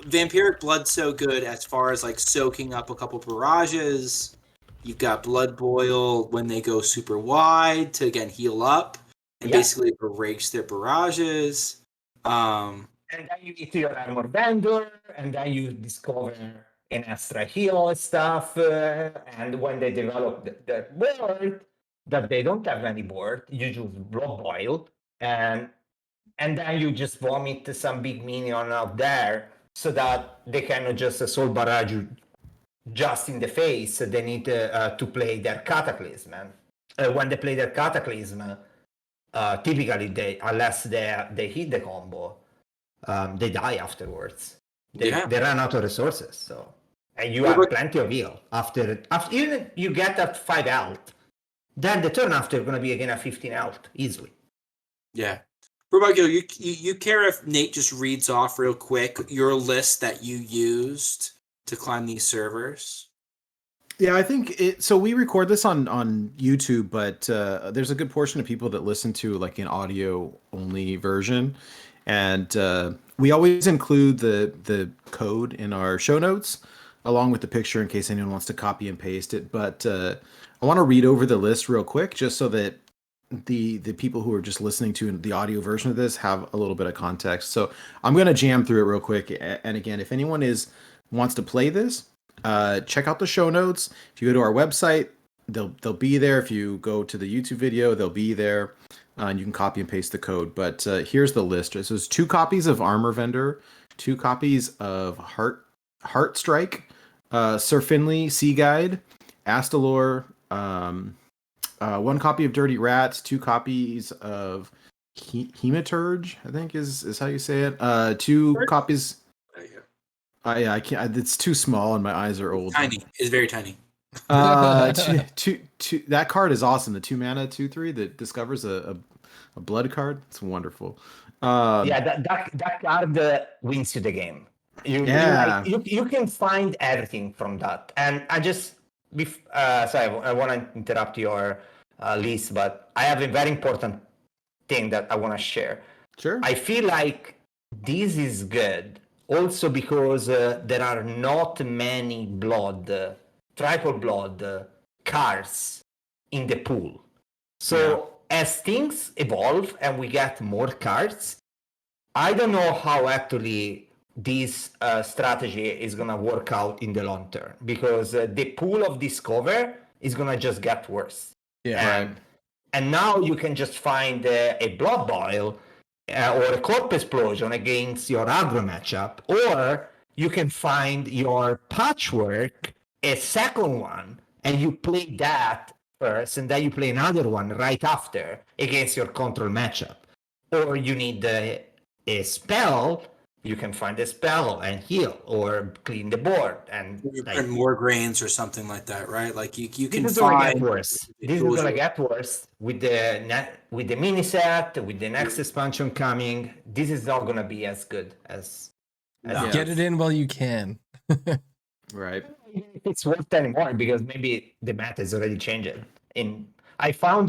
Vampiric Blood's so good as far as like soaking up a couple barrages. You've got Blood Boil when they go super wide to again heal up and basically erase their barrages. And then you eat your armor vendor, and then you discover an extra heal stuff. And when they develop the board, that they don't have any board, you just Blood Boil, and then you just vomit some big minion out there so that they cannot just soul barrage you just in the face. They need to play their Cataclysm. And when they play their Cataclysm, typically unless they hit the combo, they die afterwards. They run out of resources. So, and you have plenty of heal after even you get that 5 health. Then the turn after going to be again at 15 health easily. Yeah. RobotKiller, you care if Nate just reads off real quick your list that you used to climb these servers? Yeah, I think so we record this on YouTube, but there's a good portion of people that listen to like an audio only version, and we always include the code in our show notes along with the picture in case anyone wants to copy and paste it. But I want to read over the list real quick just so that the people who are just listening to the audio version of this have a little bit of context. So I'm going to jam through it real quick. And again, if anyone wants to play this, check out the show notes. If you go to our website, they'll be there. If you go to the YouTube video, they'll be there, and you can copy and paste the code. But here's the list. So it's 2 copies of Armor Vendor, 2 copies of Heart Strike, Sir Finley Sea Guide, Astalor, 1 copy of Dirty Rats, 2 copies of Hematurge, I think is how you say it. 2 copies. I can't. It's too small, and my eyes are old. Tiny. It's very tiny. Two, that card is awesome. The 2 mana 2/3 that discovers a blood card. It's wonderful. That card wins you the game. You can find everything from that. And I just sorry, I want to interrupt your list, but I have a very important thing that I want to share. Sure. I feel like this is good. Also because there are not many triple blood cards in the pool. So as things evolve and we get more cards, I don't know how actually this strategy is going to work out in the long term, because the pool of Discover is going to just get worse. Yeah. And now you can just find a Blood Boil or a Corpse Explosion against your aggro matchup, or you can find your Patchwork, a second one, and you play that first, and then you play another one right after against your control matchup. Or you need a spell, you can find a spell and heal, or clean the board. And print more grains or something like that, right? Like you can this find... Get worse. This is going to get worse with the mini set, with the next expansion coming. This is not going to be as good as Get it in while you can. Right. If it's worth anymore, because maybe the meta is already changing. I saw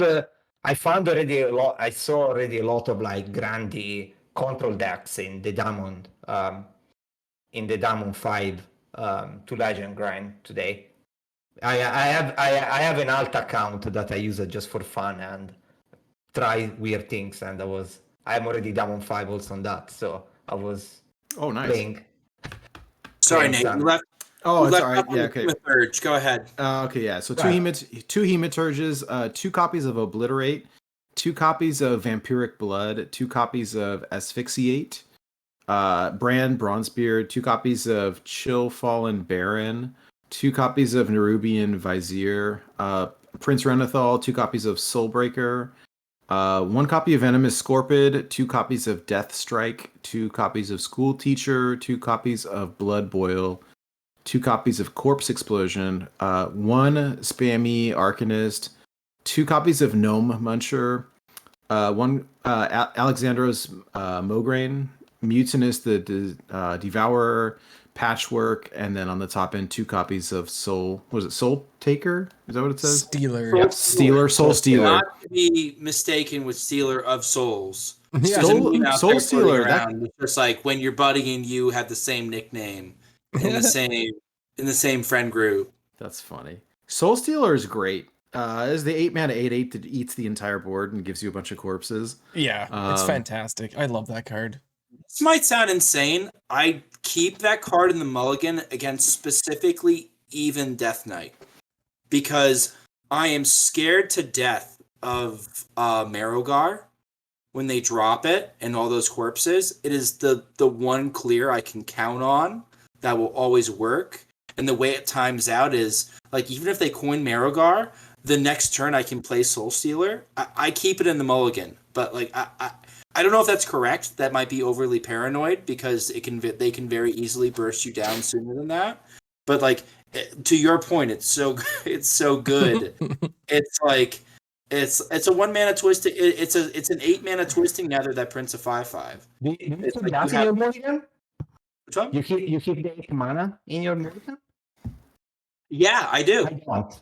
already a lot of like Grandi control decks in the Diamond 5 to Legend grind today. I have an alt account that I use it just for fun and try weird things, and I'm already Diamond 5 also on that, so I was playing. Sorry, Nate, you left. Oh, it's all right. Yeah, okay. Hematurge. Go ahead. Okay, yeah. So 2 Hematurges, 2 copies of Obliterate, 2 copies of Vampiric Blood, 2 copies of Asphyxiate, Brand Bronzebeard, 2 copies of Chill Fallen Baron, 2 copies of Nerubian Vizier, Prince Renethal, 2 copies of Soulbreaker, 1 copy of Venomous Scorpid, 2 copies of Death Strike, 2 copies of School Teacher, 2 copies of Blood Boil, 2 copies of Corpse Explosion, 1 spammy Arcanist, 2 copies of Gnome Muncher, 1 Alexandros Mograine, Mutinous the Devourer, Patchwork, and then on the top end 2 copies of Soul. Was it Soul Taker? Is that what it says? Stealer. Yep, Soul Stealer. Not to be mistaken with Stealer of Souls. Yeah. Soul Stealer. It's just like when your buddy and you have the same nickname in the same friend group. That's funny. Soul Stealer is great. Is the 8-mana 8/8 that eats the entire board and gives you a bunch of corpses. Yeah, it's fantastic. I love that card. This might sound insane. I keep that card in the mulligan against specifically even Death Knight because I am scared to death of Marrowgar when they drop it and all those corpses. It is the one clear I can count on that will always work. And the way it times out is like even if they coin Marrowgar, the next turn I can play Soul Stealer. I keep it in the mulligan, but like I don't know if that's correct. That might be overly paranoid because they can very easily burst you down sooner than that. But like to your point, it's so good. It's like it's a 1-mana twisting. It's an 8-mana twisting nether that prints a 5/5. Do you keep that in your mulligan? Which one? You keep the 8 mana in your mulligan? Yeah, I do.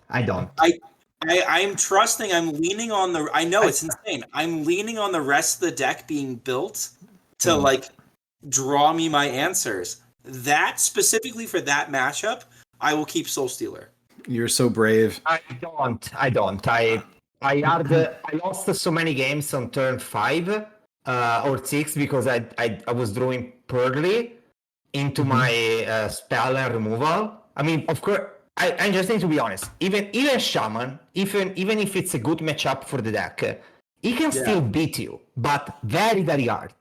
I don't. I'm trusting. I'm leaning on the. I know it's insane. I'm leaning on the rest of the deck being built to like draw me my answers. That specifically for that matchup, I will keep Soul Stealer. You're so brave. I don't. I lost so many games on turn 5 or 6 because I was drawing poorly into my spell and removal. I mean, of course. I just need to be honest. Even Shaman, even if it's a good matchup for the deck, he can still beat you, but very very hard.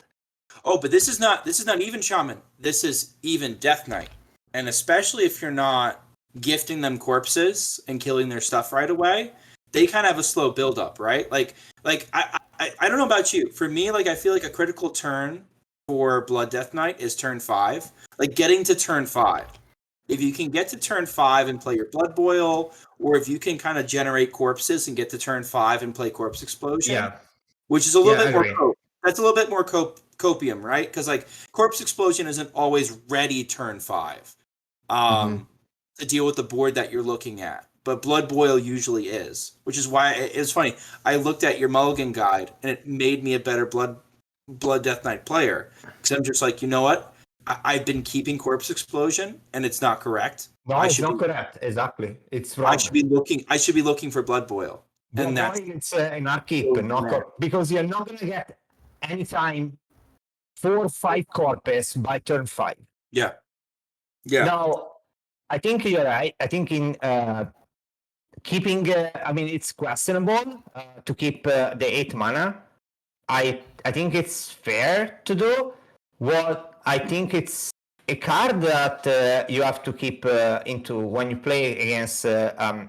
Oh, but this is not even Shaman. This is even Death Knight, and especially if you're not gifting them corpses and killing their stuff right away, they kind of have a slow build up, right? Like I don't know about you. For me, like I feel like a critical turn for Blood Death Knight is turn 5. Like getting to turn 5. If you can get to turn 5 and play your Blood Boil, or if you can kind of generate corpses and get to turn 5 and play Corpse Explosion, which is a little bit more that's a little bit more copium, right? Because like Corpse Explosion isn't always ready turn 5 to deal with the board that you're looking at, but Blood Boil usually is, which is why it's funny. I looked at your Mulligan guide and it made me a better Blood Death Knight player because I'm just like, you know what? I've been keeping Corpse Explosion, and it's not correct. No, it's not correct. Exactly, it's wrong. I should be looking for Blood Boil, and it's an upkeep, because you're not gonna get anytime 4 or 5 corpus by turn 5. Yeah. Now, I think you're right. I think in keeping, it's questionable to keep the 8 mana. I think it's fair to do. What I think it's a card that you have to keep into when you play against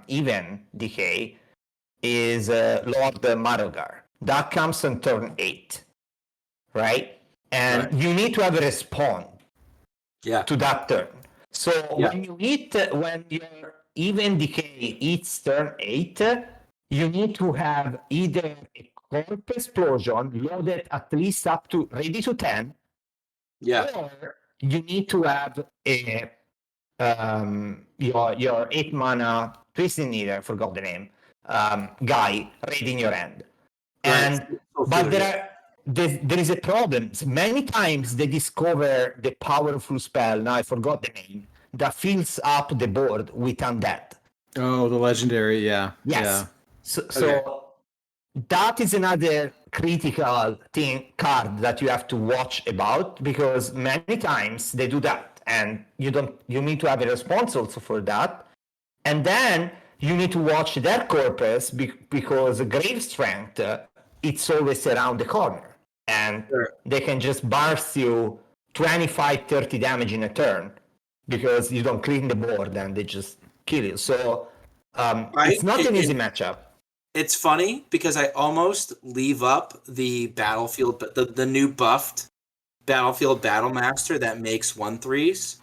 even decay is Lord Marrowgar. That comes on turn 8, right? And you need to have a response to that turn. So when your even decay eats turn 8, you need to have either a Corpse Explosion loaded at least up to ready to 10. Or you need to have a your 8 mana Twisting Needle, I forgot the name, guy ready in your hand. But there is a problem. Many times they discover the powerful spell, now I forgot the name, that fills up the board with undead. Oh, the legendary, yeah. Yes. Yeah. So that is another critical card that you have to watch about, because many times they do that, and you need to have a response also for that. And then you need to watch their corpus because Grave Strength, it's always around the corner, and they can just burst you 25-30 damage in a turn because you don't clean the board and they just kill you. So Right? it's not an easy matchup. It's funny because I almost leave up the battlefield, but the new buffed Battlefield Battlemaster that makes 1/3s,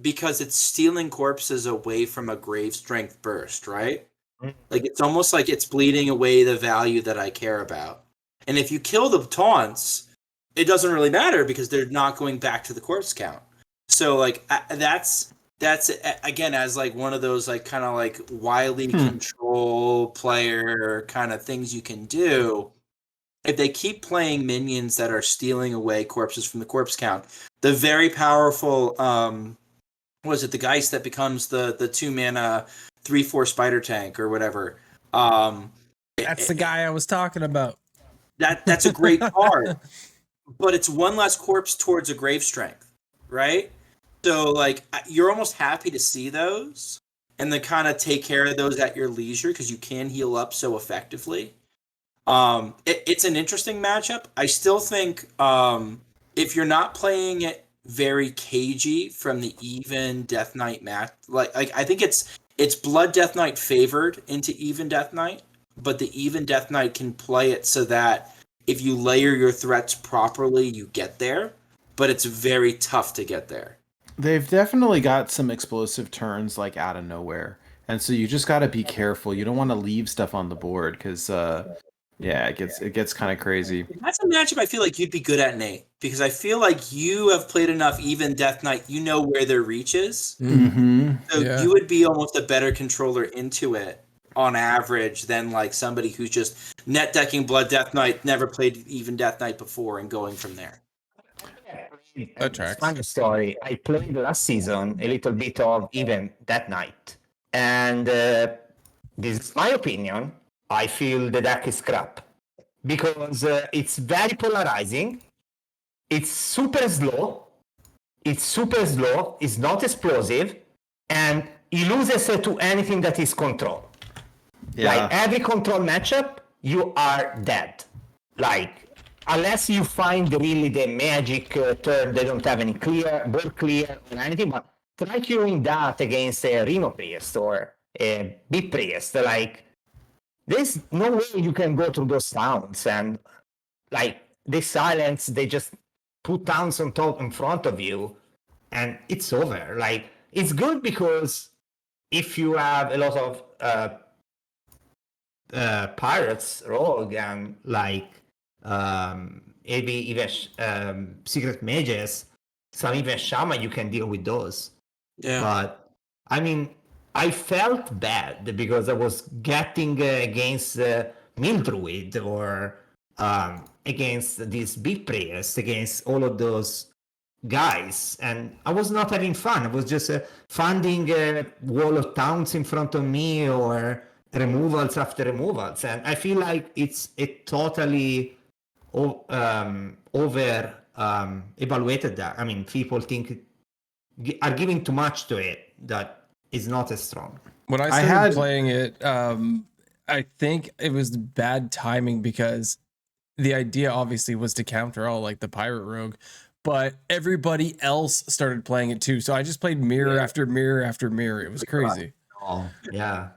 because it's stealing corpses away from a grave strength burst, right? Like it's almost like it's bleeding away the value that I care about. And if you kill the taunts, it doesn't really matter because they're not going back to the corpse count. So like that's again as like one of those like kind of like wily control player kind of things you can do. If they keep playing minions that are stealing away corpses from the corpse count, the very powerful was it the Geist that becomes the 2-mana 3/4 spider tank or whatever. That's the guy I was talking about. That's a great card. But it's one less corpse towards a grave strength, right? So like you're almost happy to see those and then kind of take care of those at your leisure because you can heal up so effectively. It's an interesting matchup. I still think if you're not playing it very cagey from the even Death Knight match, like I think it's Blood Death Knight favored into even Death Knight, but the even Death Knight can play it so that if you layer your threats properly, you get there, but it's very tough to get there. They've definitely got some explosive turns like out of nowhere. And so you just got to be careful. You don't want to leave stuff on the board because it gets kind of crazy. That's a matchup I feel like you'd be good at, Nate, because I feel like you have played enough even Death Knight. You know where their reach is. Mm-hmm. So you would be almost a better controller into it on average than like somebody who's just net decking Blood Death Knight, never played even Death Knight before, and going from there. That tracks. Funny story. I played last season a little bit of even Death Knight, and this is my opinion. I feel the deck is crap because it's very polarizing. It's super slow. It's not explosive, and he loses to anything that is control. Yeah. Like every control matchup, you are dead. Like unless you find really the magic turn, they don't have any board clear or anything. But try curing that against a Reno Priest or a Big Priest. Like there's no way you can go through those towns, and like they silence, they just put towns on top in front of you, and it's over. Like it's good because if you have a lot of pirates, rogue, and like maybe even secret mages, some even shaman, you can deal with those. Yeah. But I mean, I felt bad because I was getting against Mildruid or against these big prayers, against all of those guys, and I was not having fun. I was just finding a wall of towns in front of me or removals after removals, and I feel like it's a totally over evaluated that. I mean, people are giving too much to it that is not as strong. When I started playing it, I think it was bad timing because the idea obviously was to counter all like the pirate rogue, but everybody else started playing it too. So I just played mirror after mirror after mirror. It was crazy. Oh, yeah.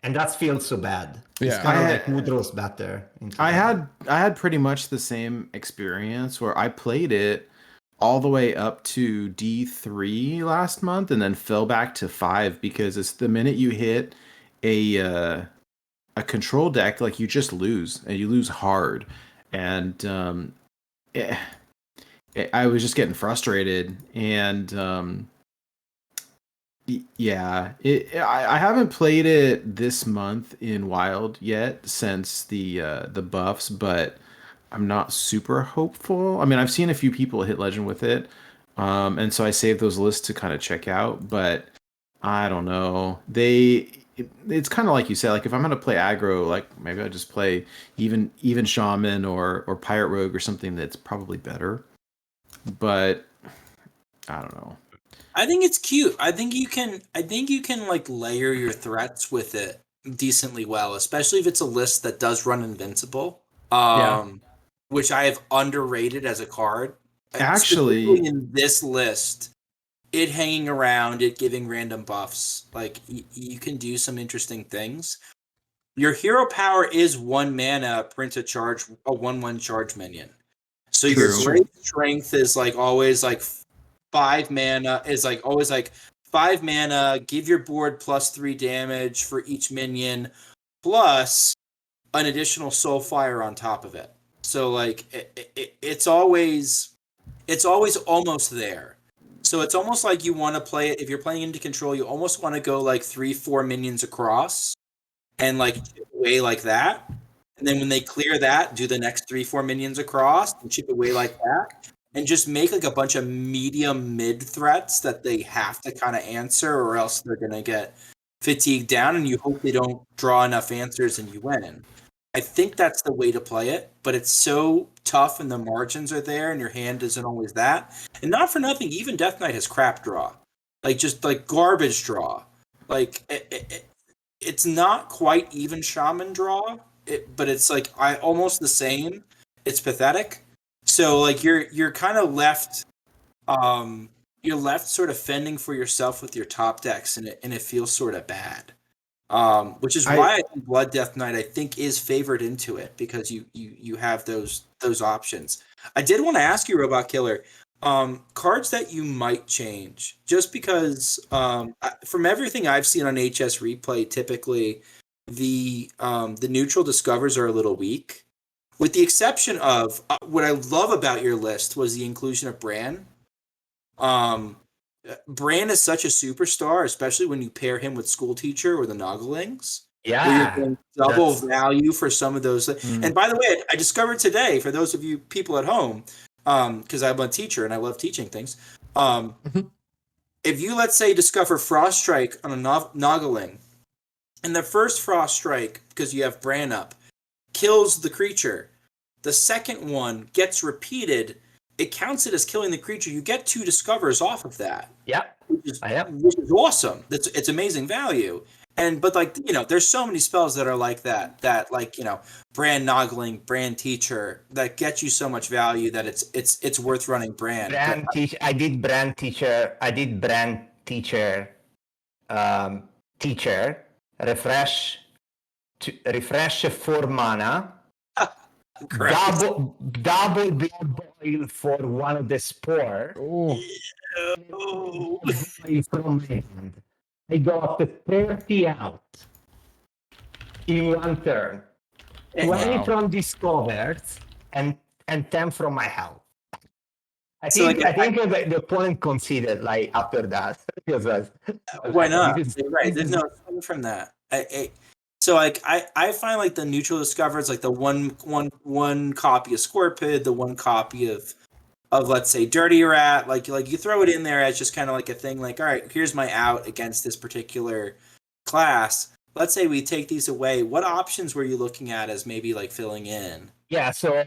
And that feels so bad. Yeah. It's kind of like who draws better. I had pretty much the same experience where I played it all the way up to D3 last month and then fell back to 5 because it's the minute you hit a control deck, like you just lose and you lose hard. And I was just getting frustrated, and I haven't played it this month in Wild yet since the buffs, but I'm not super hopeful. I mean, I've seen a few people hit Legend with it, and so I saved those lists to kind of check out, but I don't know. It's kind of like you said, like if I'm gonna play aggro, like maybe I'll just play even Shaman or Pirate Rogue or something that's probably better. But I don't know. I think it's cute. I think you can like layer your threats with it decently well, especially if it's a list that does run Invincible. Which I have underrated as a card. Actually, specifically in this list, it hanging around, it giving random buffs. Like you can do some interesting things. Your hero power is 1 mana, print a 1/1 charge minion. So your True. great strength is like always like 5 mana, is like always like 5 mana, give your board +3 damage for each minion, plus an additional soul fire on top of it. So like it's always almost there. So it's almost like you want to play it, if you're playing into control, you almost want to go like 3-4 minions across and like chip away like that. And then when they clear that, do the next 3-4 minions across and chip away like that. And just make like a bunch of medium mid threats that they have to kind of answer, or else they're gonna get fatigued down, and you hope they don't draw enough answers and you win. I think that's the way to play it, but it's so tough and the margins are there and your hand isn't always that. And not for nothing, even Death Knight has crap draw. Like just like garbage draw. Like it's not quite even shaman draw, but it's like almost the same. It's pathetic. So like you're kind of left you're left sort of fending for yourself with your top decks, and it feels sort of bad. Which is why I think Blood Death Knight I think is favored into it, because you have those options. I did want to ask you, RobotKiller, cards that you might change, just because from everything I've seen on HS Replay, typically the neutral discovers are a little weak. With the exception of what I love about your list was the inclusion of Bran. Bran is such a superstar, especially when you pair him with School Teacher or the Nogglings. Yeah, where you're getting double value for some of those. And by the way, I discovered today, for those of you people at home, because I'm a teacher and I love teaching things. If you, let's say, discover Frost Strike on a Noggling, and the first Frost Strike, because you have Bran up, kills the creature, the second one gets repeated, it counts it as killing the creature. You get 2 discovers off of that. Yeah, which is awesome. It's amazing value. But like, you know, there's so many spells that are like that like, you know, Brand Noggling, Brand Teacher, that get you so much value that it's worth running Brand. I did Brand Teacher. Teacher. Refresh 4 mana. Double blood boil for one of the spore. Oh. From my hand. I got 30 out in 1 turn. 20 from discovered and 10 from my health. I think the opponent conceded like after that. Why not? Right. There's no fun from that. So like I find like the neutral discovers, like the one copy of Scorpid, the 1 copy of let's say Dirty Rat, like you throw it in there as just kind of like a thing, like, all right, here's my out against this particular class. Let's say we take these away. What options were you looking at as maybe like filling in? Yeah, so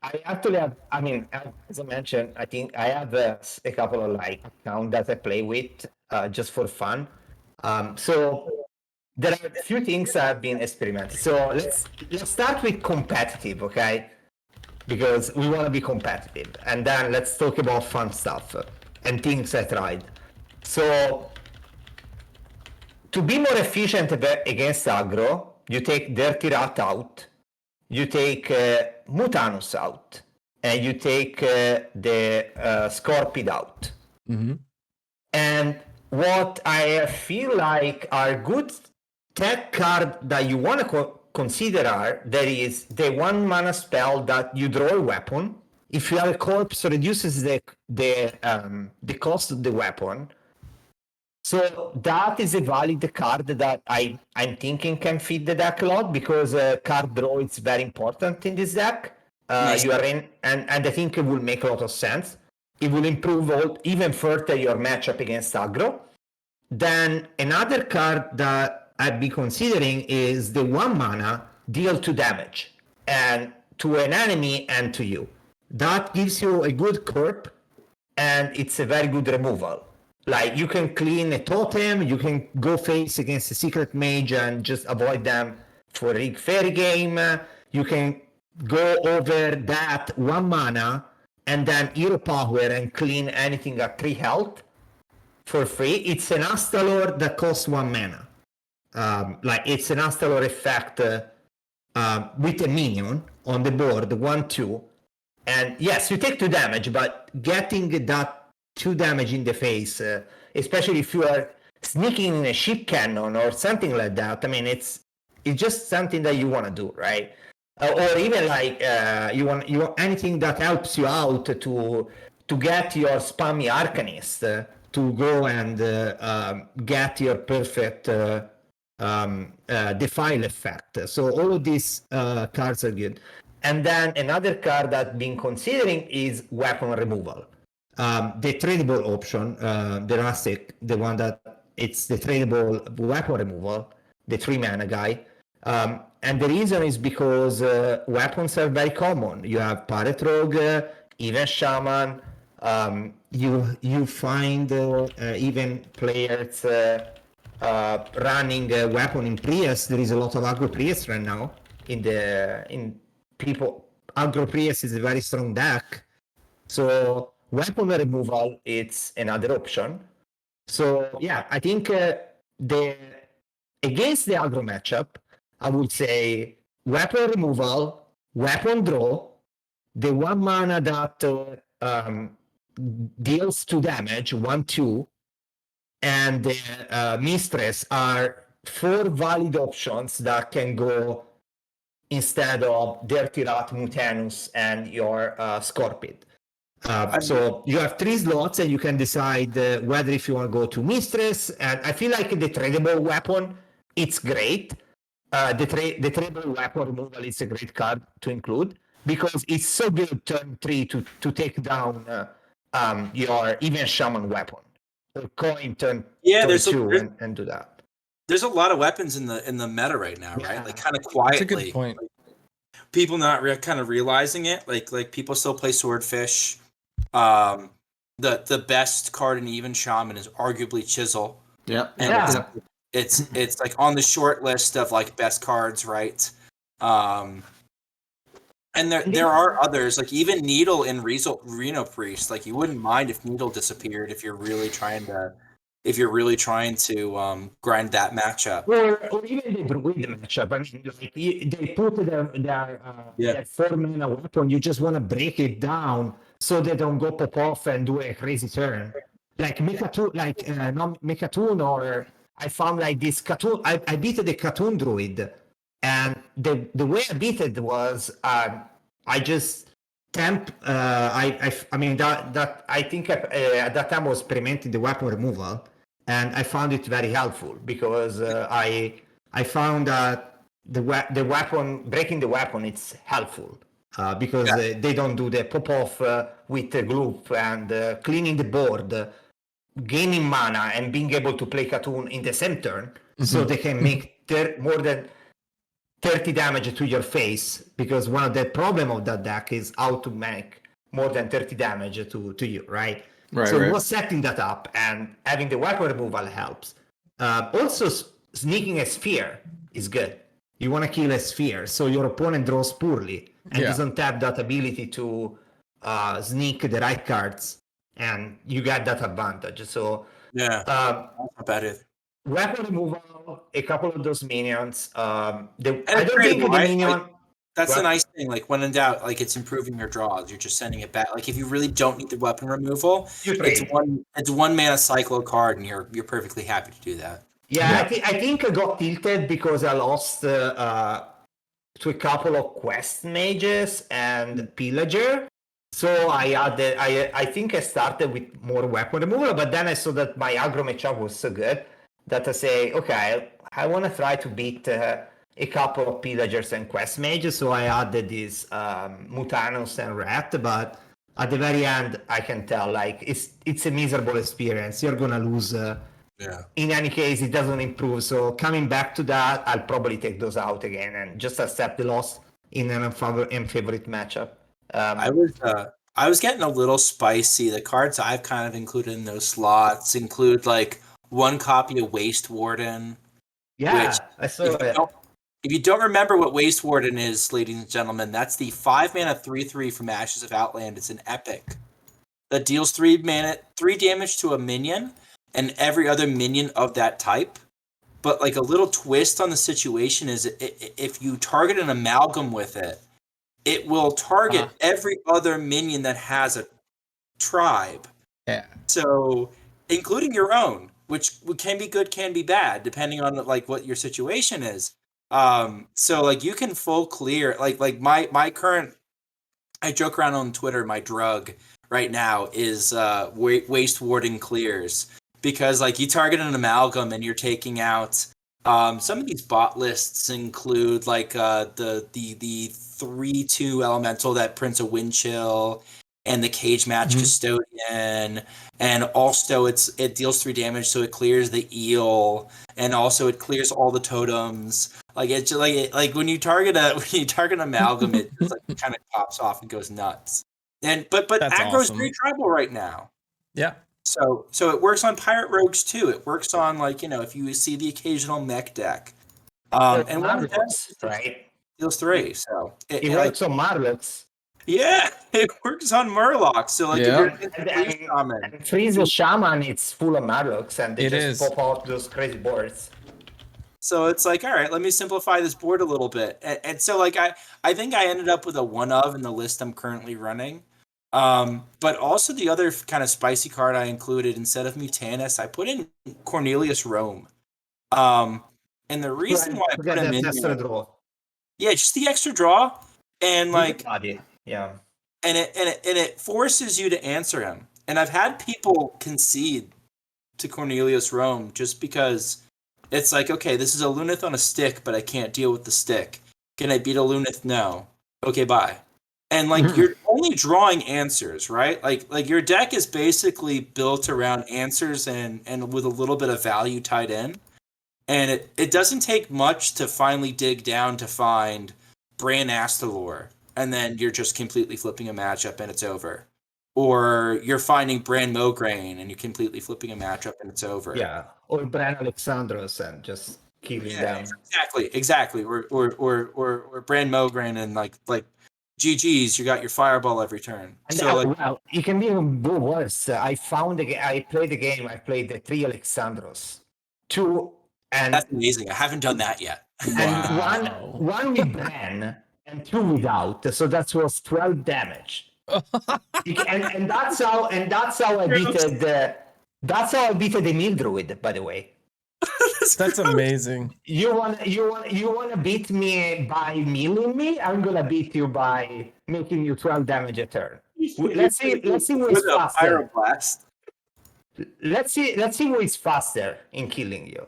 I actually have, I mean, as I mentioned, I think I have a couple of like accounts that I play with just for fun. So there are a few things I've been experimenting. So let's start with competitive, okay? Because we want to be competitive. And then let's talk about fun stuff and things I tried. So to be more efficient against aggro, you take Dirty Rat out, you take Mutanus out, and you take the Scorpid out. Mm-hmm. And what I feel like are good tech card that you want to consider there is the 1 mana spell that you draw a weapon. If you have a corpse, reduces the cost of the weapon. So that is a valid card that I'm thinking can fit the deck a lot, because card draw is very important in this deck. Nice. You are in, and I think it will make a lot of sense. It will improve even further your matchup against aggro. Then another card that I'd be considering is the 1 mana deal 2 damage, and to an enemy and to you. That gives you a good corp, and it's a very good removal. Like, you can clean a totem, you can go face against a secret mage and just avoid them for a Rig Fairy game. You can go over that 1 mana and then hero power and clean anything at 3 health. for free. It's an Astalor that costs 1 mana. Like it's an Astalor effect with a minion on the board, 1/2. And yes, you take 2 damage, but getting that 2 damage in the face, especially if you are sneaking in a ship cannon or something like that, I mean, it's just something that you want to do, right? Or even like you want anything that helps you out to get your spammy Arcanist to go and get your perfect defile effect. So all of these cards are good. And then another card that I've been considering is weapon removal. The tradable option, the rustic, the one that it's the tradable weapon removal, the 3 mana guy. And the reason is because weapons are very common. You have Pirate Rogue, even Shaman. You find even players running a weapon in Prius. There is a lot of aggro Prius right now in people. Aggro Prius is a very strong deck. So weapon removal, it's another option. So yeah, I think against the aggro matchup, I would say weapon removal, weapon draw, the 1 mana that deals 2 damage, 1/2, and the Mistress are 4 valid options that can go instead of Dirty Rat, Mutanus, and your Scorpid. So you have 3 slots and you can decide whether if you want to go to Mistress. And I feel like the tradable weapon, it's great. The tradable weapon removal is a great card to include because it's so good turn 3 to take down your even Shaman weapon. Or coin turn 2 and do that. There's a lot of weapons in the meta right now, right? Like kind of quietly. That's a good point. People not kind of realizing it. Like people still play Swordfish. The best card in even Shaman is arguably Chisel. Yep. And it's like on the short list of like best cards, right? And there are others, like even Needle in Reno Priest. Like you wouldn't mind if Needle disappeared if you're really trying to grind that matchup. Or even the Druid matchup. I mean, like they put their 4 mana weapon. You just want to break it down so they don't go pop off and do a crazy turn. Like not Mechatoon, or I found like this Katoon. I beat the Katoon Druid, and the way I beat it was I just temp. I mean that I think at that time I was experimenting the weapon removal. And I found it very helpful because I found that the weapon, breaking the weapon, it's helpful because they don't do the pop off with the gloop and cleaning the board, gaining mana and being able to play Katoon in the same turn, so they can make more than 30 damage to your face, because one of the problem of that deck is how to make more than 30 damage to you, right? So it was setting that up, and having the weapon removal helps. Also, sneaking a sphere is good. You want to kill a sphere, so your opponent draws poorly and doesn't have that ability to sneak the right cards, and you get that advantage. So not bad. Weapon removal, a couple of those minions. I don't think the minion. That's the nice thing. Like when in doubt, like it's improving your draws. You're just sending it back. Like if you really don't need the weapon removal, it's one mana cycle card, and you're perfectly happy to do that. Yeah, I think I got tilted because I lost to a couple of quest mages and pillager. So I think I started with more weapon removal, but then I saw that my aggro matchup was so good that I say, okay, I want to try to beat a couple of pillagers and quest mages, so I added these Mutanus and Rat, but at the very end I can tell like it's a miserable experience. You're gonna lose. In any case, it doesn't improve. So coming back to that, I'll probably take those out again and just accept the loss in an unfavorite matchup. I was getting a little spicy. The cards I've kind of included in those slots include like 1 copy of Waste Warden. Yeah, I saw it. If you don't remember what Waste Warden is, ladies and gentlemen, that's the 5 mana 3/3 from Ashes of Outland. It's an epic that deals 3 damage to a minion, and every other minion of that type. But like a little twist on the situation is if you target an amalgam with it, it will target every other minion that has a tribe. Yeah. So, including your own, which can be good, can be bad, depending on like what your situation is. So like you can full clear like my current. I joke around on Twitter. My drug right now is waste warding clears, because like you target an amalgam and you're taking out. Some of these bot lists include like the 3/2 elemental that prints a wind chill, and the cage match custodian, and also it deals 3 damage, so it clears the eel, and also it clears all the totems. Like it's like when you target an amalgam, it just like kind of pops off and goes nuts. And but That's aggro's awesome. very tribal right now. Yeah. So it works on pirate rogues too. It works on like if you see the occasional mech deck. And one of them right? deals 3. So It works on Marlocks. yeah, it works on Murlocs. So like if you're And Freeze the Shaman, it's full of Marlocks, and they pop out those crazy boards. So it's like, all right, let me simplify this board a little bit. And so like I think I ended up with a 1 of in the list I'm currently running. But also the other kind of spicy card I included, instead of Mutanus, I put in Cornelius Rome. And the reason why I put him in extra draw. Yeah, just the extra draw, and like yeah. And it forces you to answer him. And I've had people concede to Cornelius Rome just because it's like, okay, this is a Lunith on a stick, but I can't deal with the stick. Can I beat a Lunith? No. Okay, bye. And like you're only drawing answers, right? Like your deck is basically built around answers and with a little bit of value tied in. And it doesn't take much to finally dig down to find Bran Astalor, and then you're just completely flipping a matchup and it's over. Or you're finding Bran Mograine and you're completely flipping a matchup and it's over. Yeah, or Bran Alexandros and just killing them. Exactly. Or Bran Mograine and like GG's, you got your fireball every turn. And so well, it can be even worse. I played the game. I played the 3 Alexandros, 2, and that's amazing. I haven't done that yet. And one with Bran and 2 without. So that was 12 damage. and that's how I beat the Mill Druid, by the way. That's amazing. You want to beat me by milling me? I'm gonna beat you by making you 12 damage a turn. Let's see who is faster. Pyroblast. Let's see who is faster in killing you.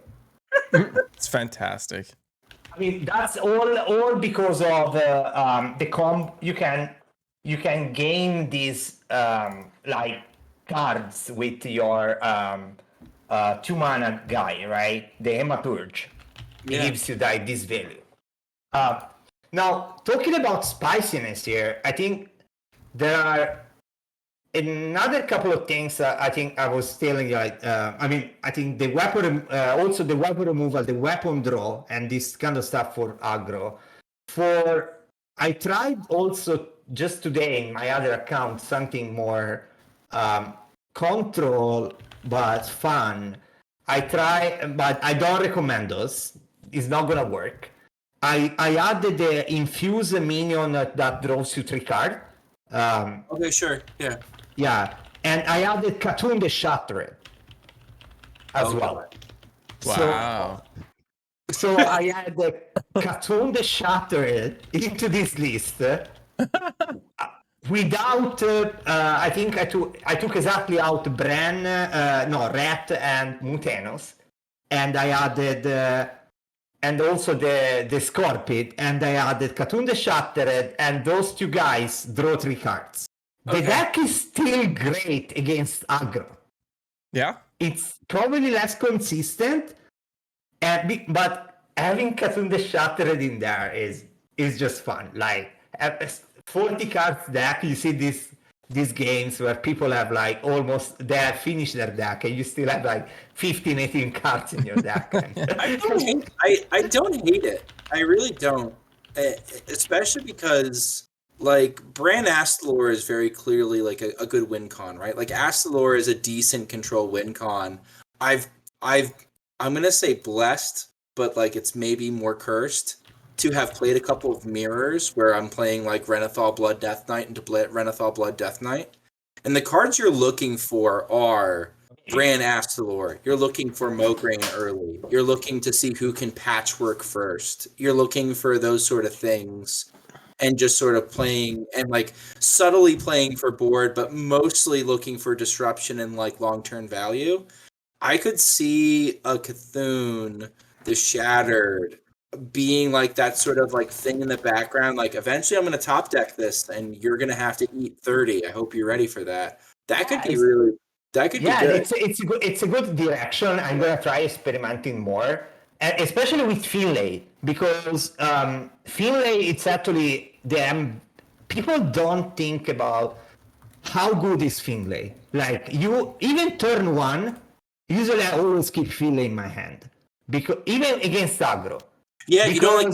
It's fantastic. I mean, that's all because of the comp. You can gain these like cards with your 2 mana guy, right? The Hematurge. It gives you this value. Now, talking about spiciness here, I think there are another couple of things I think I was telling you. I think the weapon, also the weapon removal, the weapon draw, and this kind of stuff for aggro. I tried also just today in my other account something more control but fun. I try, but I don't recommend those. It's not gonna work. I added the infuse minion that draws you 3 cards. Okay, sure. Yeah. Yeah, and I added Khatun the Shattered as well. Wow. So I added Khatun the Shattered into this list without. I think I took exactly out Bran, Rat and Mutenos, and I added. And also the Scorpion, and I added Khatun the Shattered, and those 2 guys draw 3 cards. The deck is still great against aggro. Yeah. It's probably less consistent, but having Khatun the Shattered in there is just fun. Like a 40 cards deck, you see these games where people have like they have finished their deck and you still have like 15, 18 cards in your deck. I don't hate it. I really don't. Especially because like Bran Astalor is very clearly like a good win con, right? Like Astalor is a decent control win con, I'm gonna say blessed, but like it's maybe more cursed to have played a couple of mirrors where I'm playing like Renathal Blood Death Knight into Renathal Blood Death Knight, and the cards you're looking for are Bran Astalor. You're looking for Mograine early. You're looking to see who can patchwork first. You're looking for those sort of things, and just sort of playing and like subtly playing for board, but mostly looking for disruption and like long-term value. I could see a Cthulhu, the Shattered, being like that sort of like thing in the background. Like eventually I'm going to top deck this and you're going to have to eat 30. I hope you're ready for that. That could be really, that could be good. It's a good direction. I'm going to try experimenting more, and especially with Finlay, because Finlay, it's actually, people don't think about how good is Finlay. Like you, even turn one, usually I always keep Finlay in my hand, because even against aggro. Yeah, you don't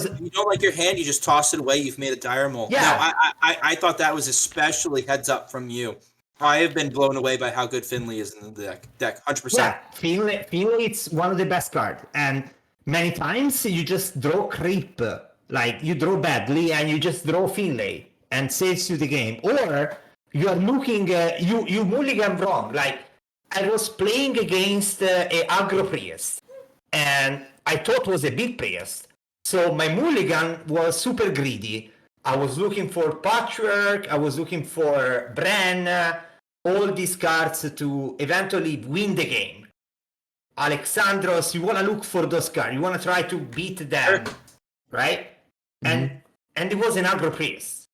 like your hand. You just toss it away. You've made a dire mole. Yeah, no, I thought that was especially heads up from you. I have been blown away by how good Finlay is in the deck. 100%. Yeah, Finlay, it's one of the best cards, and many times you just draw creep, like you draw badly and you just draw Finlay and saves you the game, or you are looking, you mulligan wrong. Like I was playing against a aggro priest, and I thought was a big priest. So my mulligan was super greedy. I was looking for Patchwork, I was looking for Bran, all these cards to eventually win the game. Alexandros, you want to look for those cards. You want to try to beat them, right? Mm-hmm. And it was an aggro priest,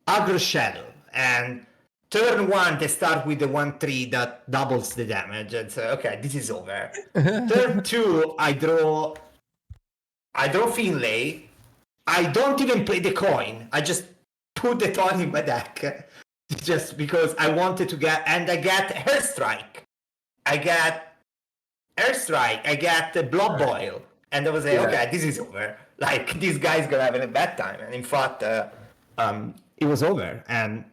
aggro shadow. And turn one, they start with the 1/3 that doubles the damage. And so, okay, this is over. Turn two, I draw Finlay. I don't even play the coin. I just put the coin in my deck just because I wanted to get, and I get Airstrike. I get the Blood Boil. And I was like, okay, this is over. Like, this guy's gonna have a bad time. And in fact, it was over. And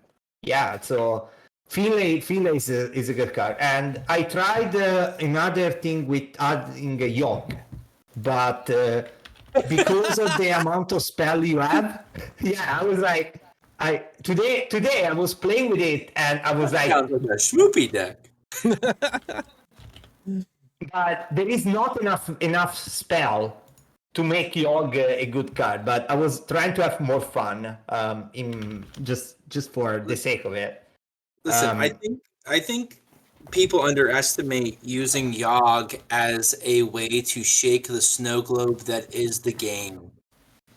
yeah, so Finlay is a good card. And I tried another thing with adding a Yogg, but because of the amount of spell you have, I was like, today I was playing with it and I was like, sounds like a Schmoopie deck. But there is not enough spell to make Yogg a good card. But I was trying to have more fun, in just for the sake of it. Listen, I think people underestimate using Yogg as a way to shake the snow globe that is the game,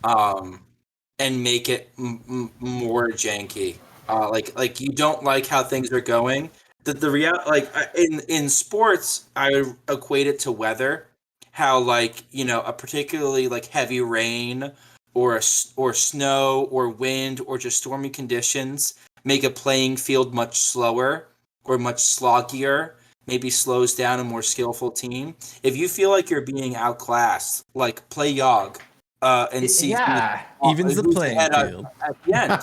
and make it more janky. Like you don't like how things are going. The real, like in sports, I equate it to weather. How like a particularly like heavy rain or snow or wind or just stormy conditions make a playing field much slower or much sloggier, maybe slows down a more skillful team. If you feel like you're being outclassed, like play Yogg and see evens the playing field at the end.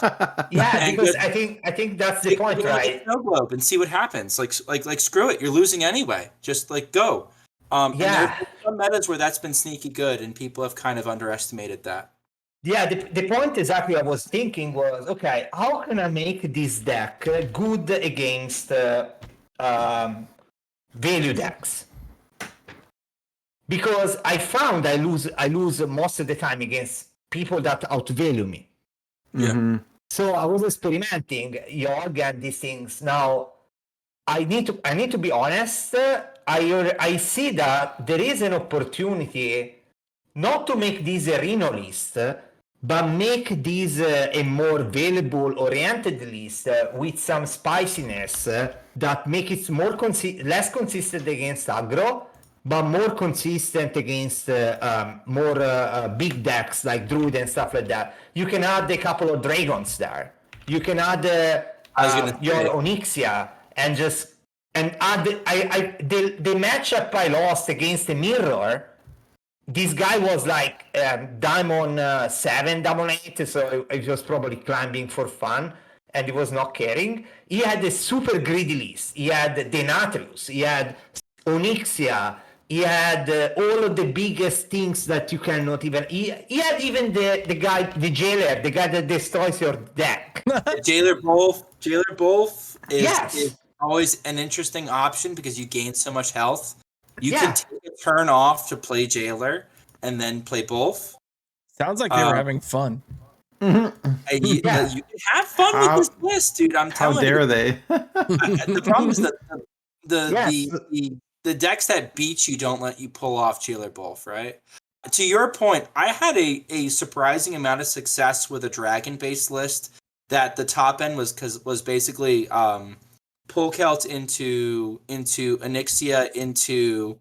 Yeah, because I think that's the point, right? Snow globe and see what happens. Like screw it, you're losing anyway. Just like go. And there's some metas where that's been sneaky good, and people have kind of underestimated that. Yeah, the point exactly I was thinking was, okay, how can I make this deck good against value decks? Because I found I lose most of the time against people that outvalue me. Yeah. Mm-hmm. So I was experimenting Yogg and these things. Now I need to be honest. I see that there is an opportunity not to make this a Reno list, but make this a more valuable oriented list with some spiciness that make it more less consistent against aggro, but more consistent against more big decks like Druid and stuff like that. You can add a couple of dragons there. You can add your Onyxia and add the matchup I lost against the Mirror. This guy was like Diamond 7, Diamond 8, so he was probably climbing for fun, and he was not caring. He had a super greedy list. He had Denatrius. He had Onyxia. He had all of the biggest things that you cannot even. He had even the guy, the jailer, the guy that destroys your deck. Jailer Wolf Yes. is always an interesting option because you gain so much health. You Yeah. can take a turn off to play Jailer and then play Wolf. Sounds like they were having fun. And you Yeah. can have fun How- with this list, dude. I'm How telling dare you. they? The problem is that Yes. the decks that beat you don't let you pull off Jailer Wolf, right? To your point, I had a surprising amount of success with a dragon-based list that the top end was basically Polkelt into Onyxia into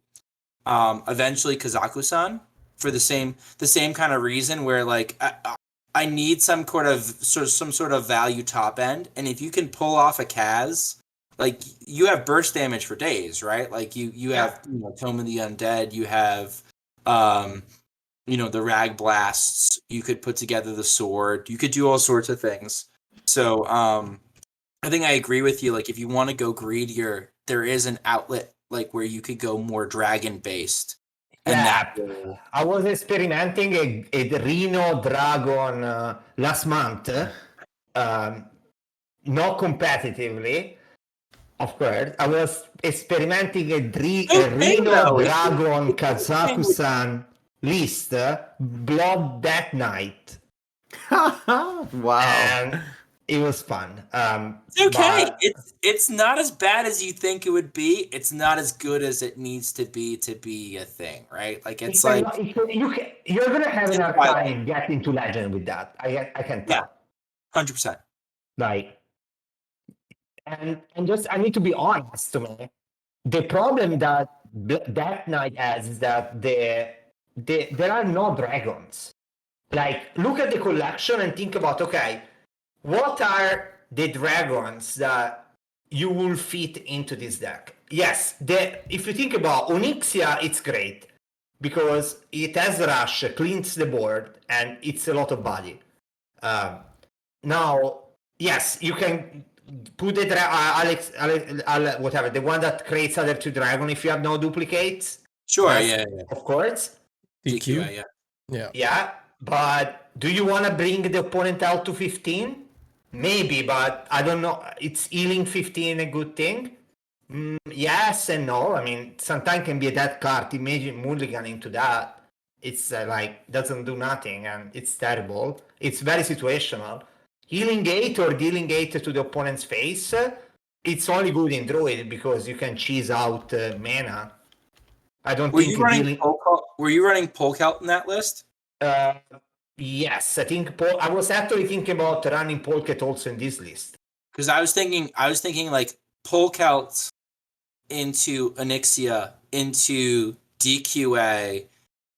eventually Kazaku-san for the same kind of reason where like I need some sort of value top end, and if you can pull off a Kaz, like you have burst damage for days, right? Like you have Tome of the Undead, you have the Rag Blasts, you could put together the sword, you could do all sorts of things. So I think I agree with you. Like if you want to go greedier, there is an outlet like where you could go more dragon based. Yeah, I was experimenting a Rhino Dragon last month, not competitively, of course. I was experimenting a Rhino Dragon Kazaku-san list, Blood Death Knight. Wow. And it was fun. It's okay. But It's not as bad as you think it would be. It's not as good as it needs to be a thing, right? Like it's like you're gonna have an hard time getting to legend with that. I can tell. 100%. Like, and just I need to be honest to me. The problem that Death Knight has is that there are no dragons. Like, look at the collection and think about, okay, what are the dragons that you will fit into this deck? Yes, if you think about Onyxia, it's great because it has rush, cleans the board, and it's a lot of body. Now, yes, you can put the Alex, whatever, the one that creates other two dragon if you have no duplicates. Sure, Yes, of course. DQ. Yeah, but do you want to bring the opponent out to 15? Maybe, but I don't know. It's healing 15 a good thing? Yes and no. I mean, sometimes can be a dead card. Imagine mulligan into that. It's like doesn't do nothing and it's terrible. It's very situational. Healing 8 or dealing 8 to the opponent's face, it's only good in Druid because you can cheese out mana. I don't Were think you running Polkelt in that list? Yes, I think I was actually thinking about running Polket also in this list. Because I was thinking like Polkelt into Onyxia into DQA.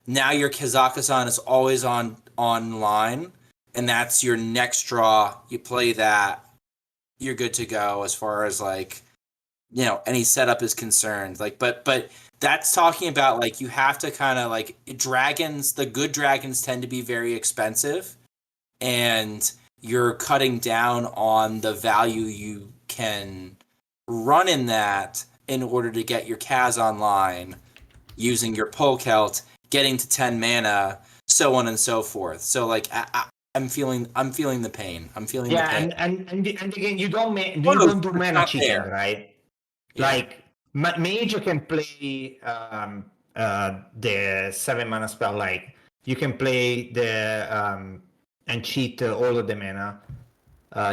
Now your Kazakhstan is always online, and that's your next draw. You play that, you're good to go as far as like any setup is concerned. Like, but that's talking about like you have to kind of like dragons. The good dragons tend to be very expensive, and you're cutting down on the value you can run in that in order to get your Kaz online, using your Polkelt, getting to 10 mana, so on and so forth. So like I'm feeling the pain. I'm feeling the pain. and again, you don't do mana cheating, right? Yeah. Like mage can play the 7 mana spell. Like you can play the and cheat all of the mana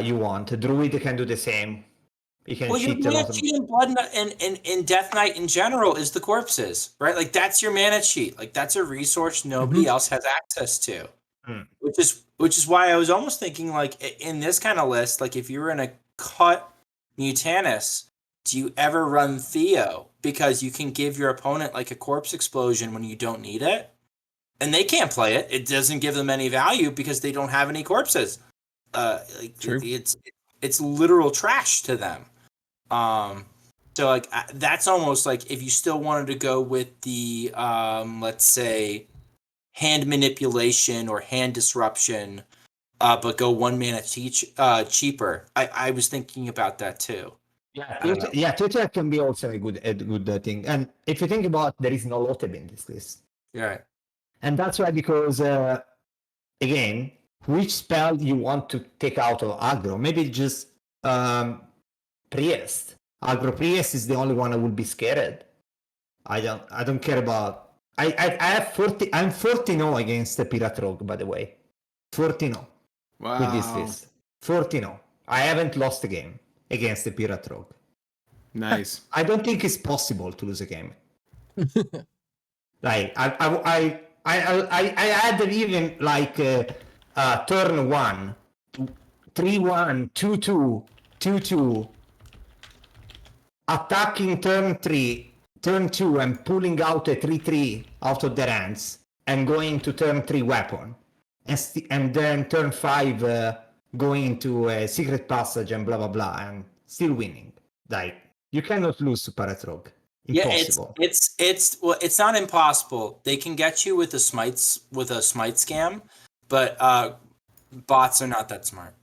you want. Druid can do the same. You can cheat a lot. Cheat in Blood and Death Knight in general is the corpses, right? Like that's your mana cheat. Like that's a resource nobody else has access to. Which is why I was almost thinking like in this kind of list, like if you were in a cut Mutanus, do you ever run Theo? Because you can give your opponent like a corpse explosion when you don't need it. And they can't play it. It doesn't give them any value because they don't have any corpses. True. It's literal trash to them. So like that's almost like if you still wanted to go with the let's say hand manipulation or hand disruption, but go 1 mana cheaper. I was thinking about that too. Yeah, I don't know. Tutor can be also a good thing. And if you think about, there is no Lotab in this list, Yeah. and that's why, because again, which spell you want to take out of aggro? Maybe just Priest. Aggro Priest is the only one I would be scared. I don't care about. I have 40. I'm 40-0 against the Pirate Rogue, by the way. 40-0 with this Wow. list. 40-0. I haven't lost a game against the Pirate Rogue. Nice. I don't think it's possible to lose a game. Like I had even like turn 1, 3-1, 2-2, 2-2, attacking turn 3, turn 2, and pulling out a 3-3 out of their hands and going to turn 3 weapon, and then turn 5 going into a secret passage and blah blah blah, and still winning. Like, you cannot lose to Pirate Rogue. Impossible. Yeah, it's not impossible. They can get you with a smite scam, but bots are not that smart.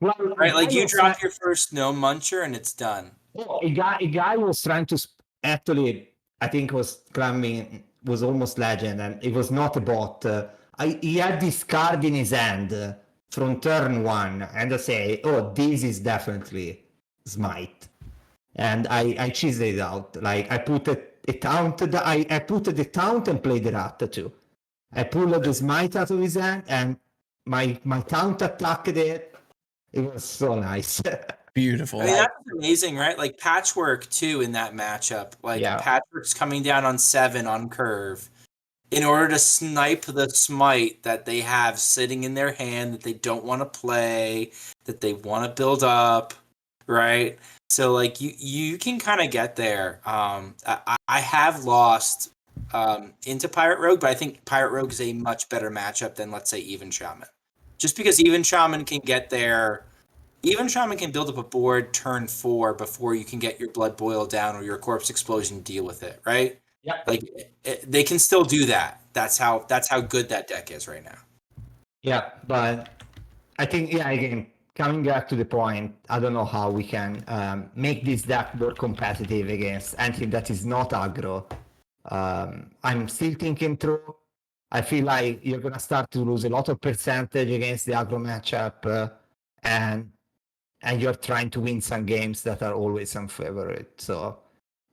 Well, Right? Like, you drop your first no muncher and it's done. a guy was trying to actually, I think was climbing, was almost legend, and it was not a bot. He had this card in his hand from turn 1, and I say, oh, this is definitely smite, and I cheesed it out. Like, I put a taunt. I put the taunt and played the rat too. I pulled the smite out of his hand, and my taunt attacked it. It was so nice. Beautiful. I mean, that's amazing, right? Like, Patchwork too in that matchup. Like, Yeah. Patchwork's coming down on 7 on curve in order to snipe the smite that they have sitting in their hand that they don't want to play, that they want to build up, right? So, like, you can kind of get there. I have lost into Pirate Rogue, but I think Pirate Rogue is a much better matchup than, let's say, Even Shaman. Just because Even Shaman can get there. Even Shaman can build up a board turn 4 before you can get your Blood Boil down or your Corpse Explosion, deal with it, right? Yeah. Like, they can still do that. That's how good that deck is right now. Yeah, but I think, yeah, again, coming back to the point, I don't know how we can make this deck more competitive against anything that is not aggro. I'm still thinking through. I feel like you're going to start to lose a lot of percentage against the aggro matchup, and you're trying to win some games that are always unfavored. So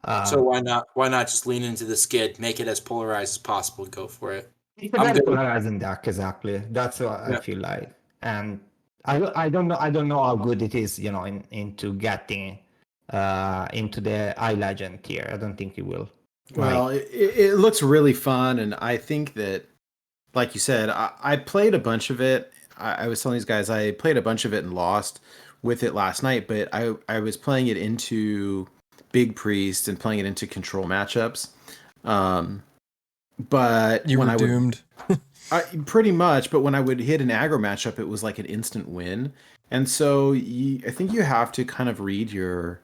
why not just lean into the skid, make it as polarized as possible, go for it. it's a very polarizing deck, exactly. That's what I feel like. And I don't know how good it is, into getting into the iLegend tier. I don't think it will. Well, it looks really fun, and I think that, like you said, I played a bunch of it. I was telling these guys I played a bunch of it and lost with it last night, but I was playing it into Big Priest and playing it into control matchups. But You when were doomed. Pretty much, but when I would hit an aggro matchup, it was like an instant win. And so I think you have to kind of read your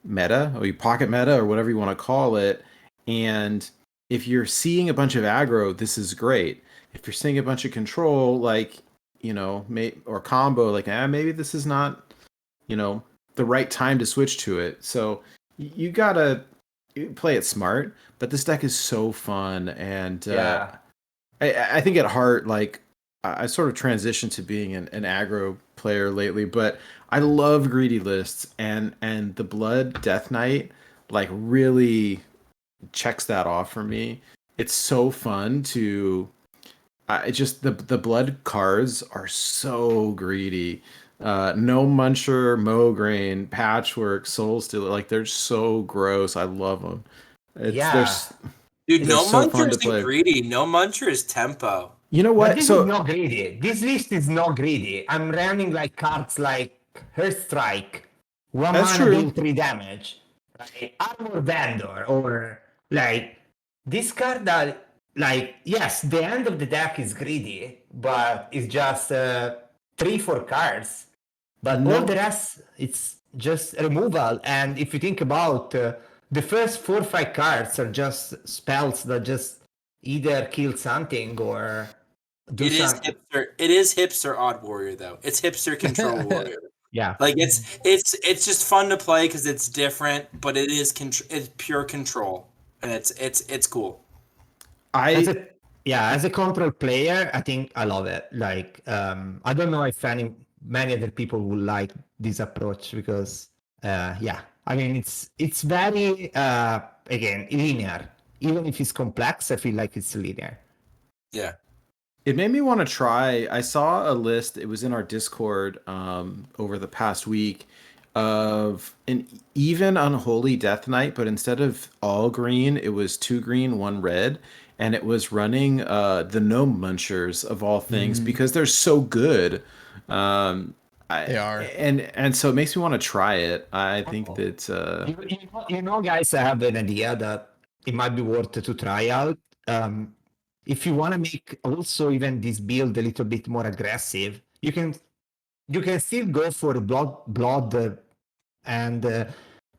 meta, or your pocket meta, or whatever you want to call it. And if you're seeing a bunch of aggro, this is great. If you're seeing a bunch of control, like, or combo, like, maybe this is not, the right time to switch to it. So you gotta play it smart. But this deck is so fun, and I think at heart, like, I sort of transitioned to being an aggro player lately, but I love greedy lists, and the Blood Death Knight, like, really checks that off for me. It's so fun to just the blood cards are so greedy. No Muncher, Mograine, Patchwork, Soul Stealer, like, they're so gross. I love them. Dude, no so Muncher isn't greedy. No Muncher is tempo. You know what? But this is not greedy. This list is not greedy. I'm running like cards like Hearth Strike, 1 mana deal 3 damage, like Armor Vendor, or like this card that, like, yes, the end of the deck is greedy, but it's just 3-4 cards. But all the rest, it's just removal. And if you think about the first 4-5 cards are just spells that just either kill something or do something. It is hipster Odd Warrior, though. It's hipster Control Warrior. Yeah. Like it's just fun to play because it's different, but it is it's pure control, and it's cool. As a control player, I think I love it. Like, I don't know if many other people would like this approach because, I mean, it's very again linear. Even if it's complex, I feel like it's linear. Yeah. It made me want to try. I saw a list. It was in our Discord over the past week of an even unholy Death Knight, but instead of all green, it was 2 green, 1 red, and it was running the Gnome Munchers of all things because they're so good. They are, and so it makes me want to try it. I think that Guys, I have an idea that it might be worth to try out. If you want to make also even this build a little bit more aggressive, you can still go for blood, and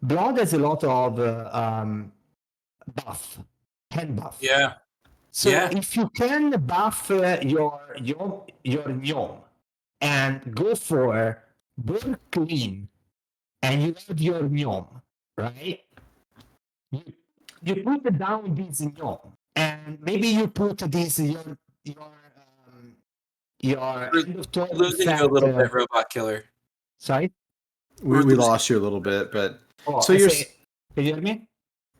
blood has a lot of hand buff. Yeah. So Yeah. if you can buff your gnome and go for Born Clean, and you have your gnome, right? You put down this gnome, and maybe you put this your end of turn Losing you a little bit, RobotKiller. Sorry, we lost you a little bit, but can you hear me?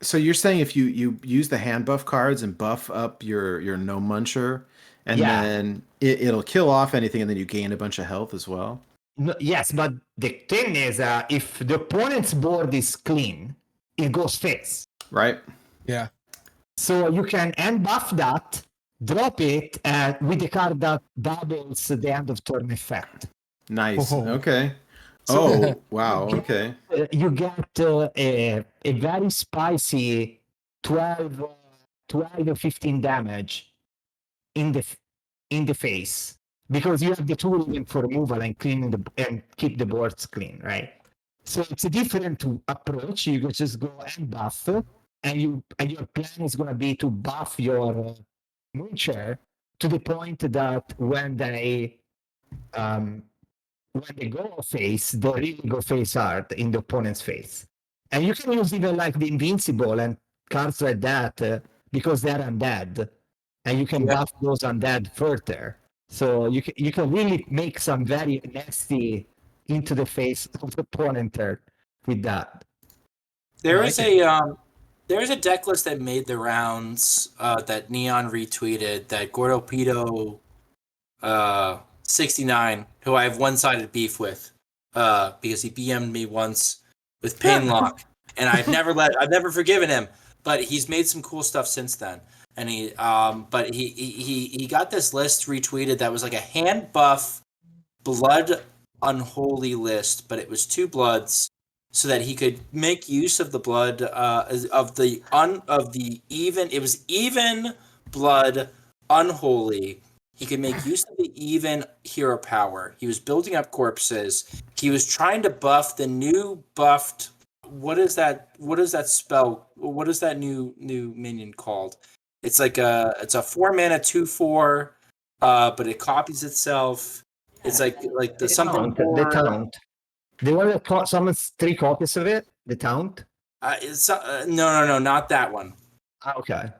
So you're saying if you use the hand buff cards and buff up your Gnome Muncher, and then it'll kill off anything, and then you gain a bunch of health as well? No, yes, but the thing is, if the opponent's board is clean, it goes face. Right. yeah. So you can end buff that, drop it, with the card that doubles the end of turn effect. Nice. Oh. Okay. Oh, wow. Okay. You get a very spicy 12 or 15 damage in the face because you have the tool for removal and cleaning and keep the boards clean, right? So it's a different approach. You can just go and buff, and your plan is going to be to buff your Muncher to the point that when they go face, they really go face hard in the opponent's face. And you can use even like the Invincible and cards like that because they're undead. And you can buff those undead further. So you can really make some very nasty into the face of the opponent with that. There's a deck list that made the rounds that Neon retweeted that Gordo Pito 69, who I have one-sided beef with, because he BM'd me once with Painlock, and I've never forgiven him. But he's made some cool stuff since then, and he got this list retweeted that was like a hand buff blood unholy list, but it was 2 bloods, so that he could make use of the blood of the even. It was even blood unholy. He could make use of the even hero power. He was building up corpses. He was trying to buff the new buffed. What is that spell? What is that new minion called? It's like it's a 4-mana 2/4, but it copies itself. It's like the something. The Taunt. They want to summon 3 copies of it. The Taunt. No, not that one. Okay.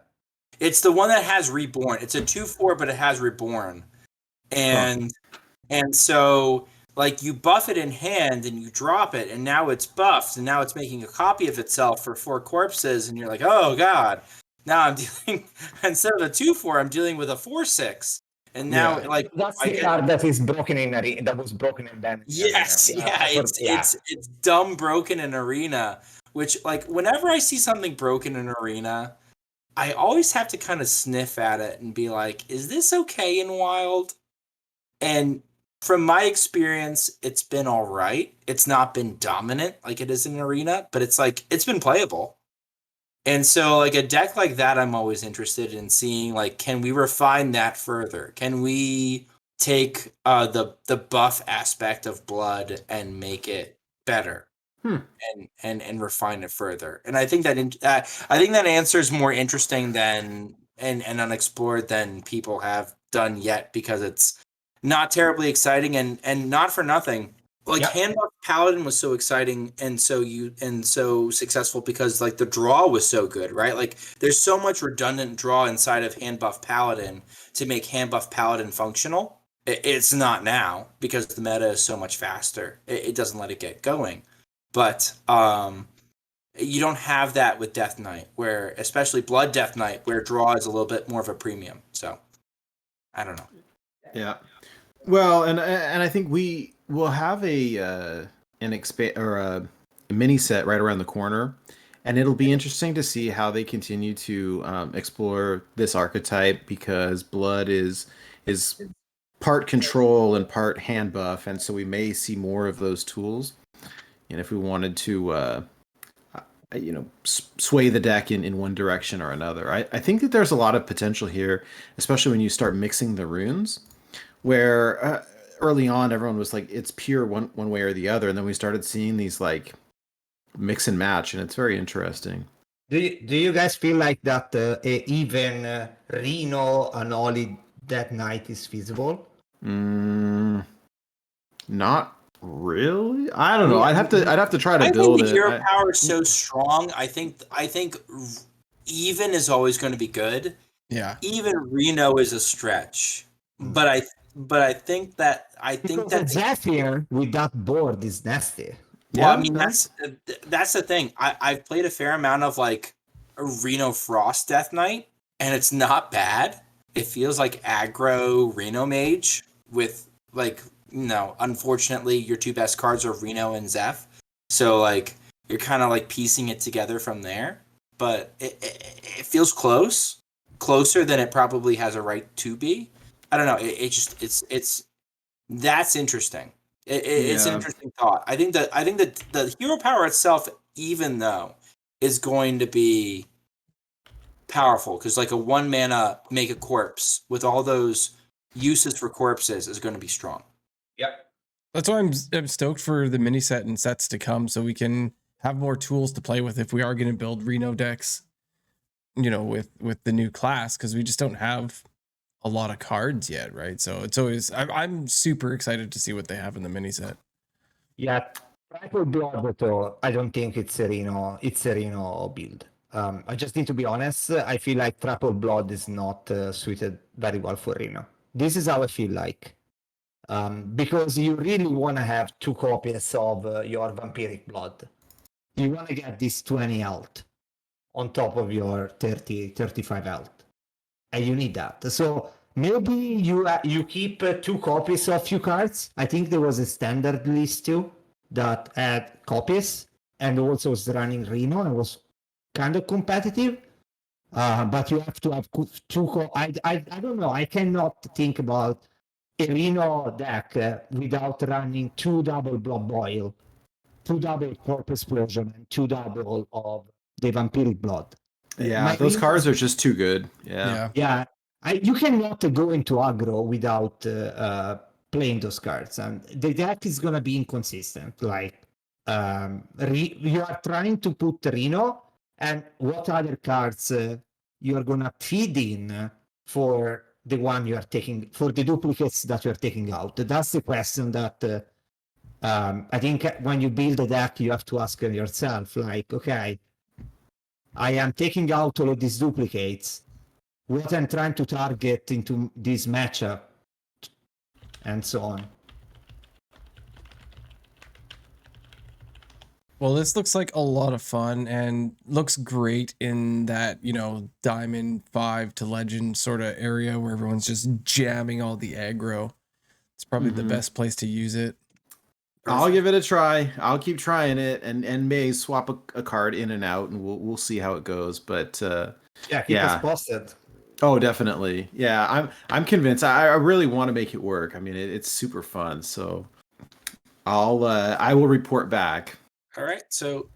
It's the one that has Reborn. It's a 2/4, but it has Reborn. And so like you buff it in hand and you drop it, and now it's buffed, and now it's making a copy of itself for 4 corpses, and you're like, oh god. Now I'm dealing instead of a 2/4, I'm dealing with a 4/6. And now that's the card that is broken in that was broken in damage. Yes, it's dumb broken in Arena, which like whenever I see something broken in Arena, I always have to kind of sniff at it and be like, is this okay in Wild? And from my experience, it's been all right. It's not been dominant like it is in Arena, but it's been playable. And so like a deck like that, I'm always interested in seeing, like, can we refine that further? Can we take the buff aspect of blood and make it better? And refine it further. And I think that answer is more interesting than and unexplored than people have done yet, because it's not terribly exciting, and not for nothing. like Yep. hand buff paladin was so exciting and so successful because like the draw was so good, right? Like there's so much redundant draw inside of hand buff paladin to make hand buff paladin functional. It's not now because the meta is so much faster. It doesn't let it get going, but you don't have that with Death Knight, where especially Blood Death Knight, where draw is a little bit more of a premium. So I don't know. Yeah. Well, and I think we will have an a mini set right around the corner, and it'll be interesting to see how they continue to explore this archetype because blood is part control and part hand buff, and so we may see more of those tools. And if we wanted to, sway the deck in one direction or another, I think that there's a lot of potential here, especially when you start mixing the runes where early on everyone was like it's pure one way or the other, and then we started seeing these like mix and match, and it's very interesting. Do you guys feel like that even Reno and Oli that night is feasible? Not really. I don't know. I'd have to try to I build think the it. hero power is so strong. I think even is always going to be good. Yeah. Even Reno is a stretch, but I think that Because Zephyr with that board is nasty. Well, I mean that's the thing. I've played a fair amount of like a Reno Frost Death Knight, and it's not bad. It feels like aggro Reno Mage with like unfortunately your two best cards are Reno and Zeph, so like you're kind of like piecing it together from there. But it feels closer than it probably has a right to be. I don't know. It's that's interesting. It's an interesting thought. I think that the hero power itself, even though, is going to be powerful because like a 1 mana make a corpse with all those uses for corpses is going to be strong. Yep. That's why I'm stoked for the mini set and sets to come, so we can have more tools to play with if we are going to build Reno decks, with the new class, because we just don't have a lot of cards yet, right? So it's always I'm super excited to see what they have in the mini set. Yeah, Triple Blood, though, I don't think it's a Reno build. I just need to be honest. I feel like Triple Blood is not suited very well for Reno. This is how I feel like. Because you really want to have 2 copies of your Vampiric Blood. You want to get this 20 health on top of your 35 health. And you need that. So maybe you keep 2 copies of few cards. I think there was a standard list too that had copies and also was running Reno and was kind of competitive. But you have to have 2 I don't know. I cannot think about a Reno deck without running 2 double Blood Boil, 2 double Corpse Explosion, and 2 double of the Vampiric Blood. Yeah, those cards are just too good. Yeah. You cannot go into aggro without playing those cards, and the deck is gonna be inconsistent. Like you are trying to put Reno, and what other cards you are gonna feed in for the one you are taking, for the duplicates that you are taking out? That's the question that I think when you build a deck, you have to ask yourself, like, okay, I am taking out all of these duplicates. What I'm trying to target into this matchup, and so on. Well, this looks like a lot of fun and looks great in that, Diamond 5 to Legend sort of area where everyone's just jamming all the aggro. It's probably the best place to use it. I'll give it a try. I'll keep trying it, and may swap a card in and out, and we'll see how it goes. But keep us posted. Oh, definitely. Yeah, I'm convinced. I really want to make it work. I mean, it's super fun. So I will report back. All right. So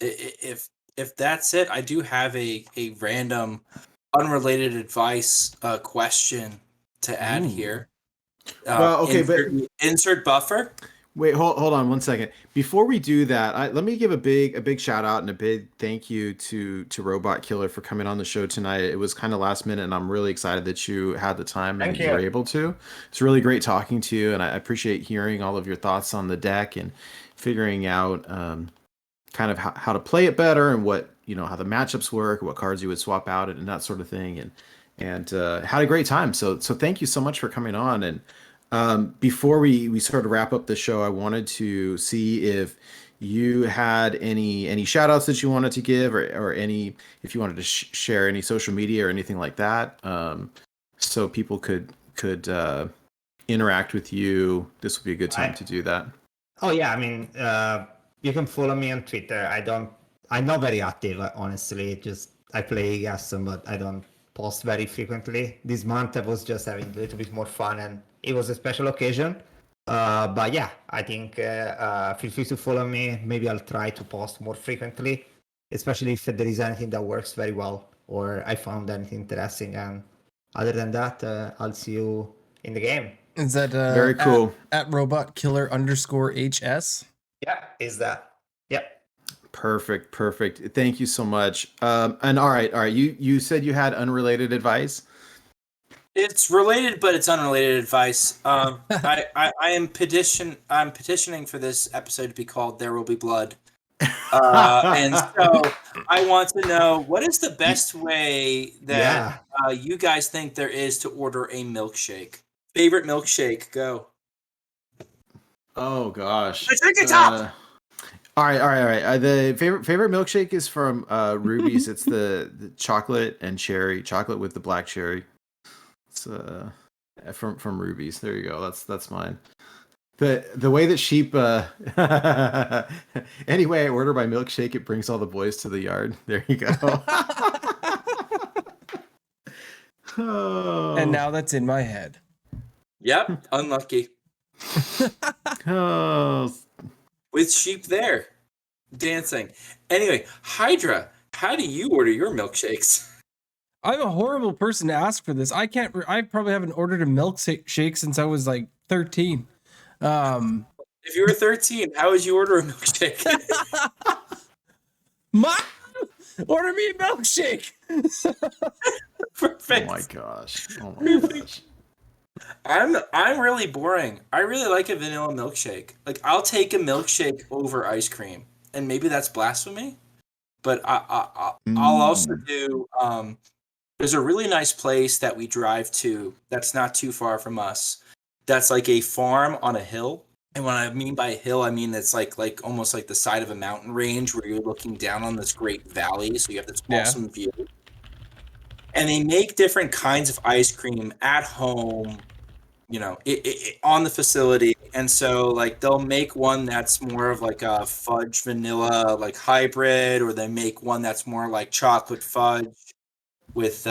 if that's it, I do have a random unrelated advice question to add here. Well, okay, insert buffer. Wait, hold on 1 second. Before we do that, let me give a big shout out and a big thank you to RobotKiller for coming on the show tonight. It was kind of last minute, and I'm really excited that you had the time and Thank that you were you. able to. It's really great talking to you, and I appreciate hearing all of your thoughts on the deck and figuring out kind of how to play it better and what how the matchups work, what cards you would swap out, and that sort of thing. And had a great time. So thank you so much for coming on. And before we sort of wrap up the show, I wanted to see if you had any shout outs that you wanted to give, or any, if you wanted to share any social media or anything like that, so people could interact with you. This would be a good time to do that. Oh yeah, I mean, you can follow me on Twitter. I'm not very active, honestly. Just I play Hearthstone, but I don't post very frequently. This month I was just having a little bit more fun, and it was a special occasion. But yeah, I think feel free to follow me. Maybe I'll try to post more frequently, especially if there is anything that works very well or I found anything interesting. And other than that, I'll see you in the game. Is that very cool at RobotKiller_HS? Yeah, is that? Yep. Perfect. Thank you so much. And all right. You said you had unrelated advice. It's related, but it's unrelated advice. I'm petitioning for this episode to be called "There Will Be Blood," and so I want to know what is the best way that you guys think there is to order a milkshake. Favorite milkshake? Go. Oh gosh. Drink it top. All right. The favorite milkshake is from Ruby's. It's the chocolate and cherry, chocolate with the black cherry. It's from Ruby's. There you go. That's mine. The way that sheep anyway I order my milkshake, it brings all the boys to the yard. There you go. Oh. And now that's in my head. Yep, unlucky. Oh. With sheep there, dancing. Anyway, Hydra, how do you order your milkshakes? I'm a horrible person to ask for this. I probably haven't ordered a milkshake since I was like 13. If you were 13, how would you order a milkshake? Mom, order me a milkshake. Perfect. Oh my gosh. I'm really boring. I really like a vanilla milkshake. Like, I'll take a milkshake over ice cream, and maybe that's blasphemy, but I'll also do. There's a really nice place that we drive to that's not too far from us. That's like a farm on a hill, and what I mean by hill, I mean it's like almost like the side of a mountain range where you're looking down on this great valley, so you have this awesome view. And they make different kinds of ice cream at home, on the facility. And so like they'll make one that's more of like a fudge vanilla like hybrid, or they make one that's more like chocolate fudge with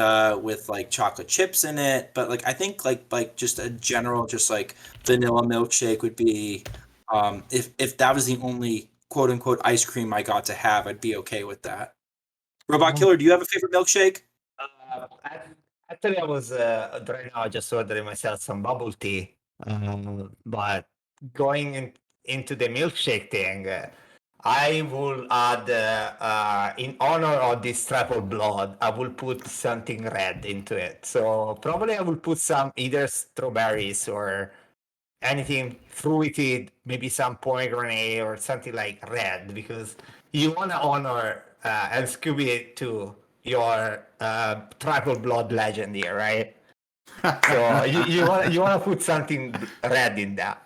like chocolate chips in it. But like I think like just a general just like vanilla milkshake would be if that was the only quote unquote ice cream I got to have, I'd be okay with that. RobotKiller, do you have a favorite milkshake? Actually, I was right now just ordering myself some bubble tea. But going into the milkshake thing, I will add, in honor of this triple blood, I will put something red into it. So probably I will put some either strawberries or anything fruity, maybe some pomegranate or something like red, because you want to honor and Scooby to your triple blood legend here, right? So you want to put something red in that.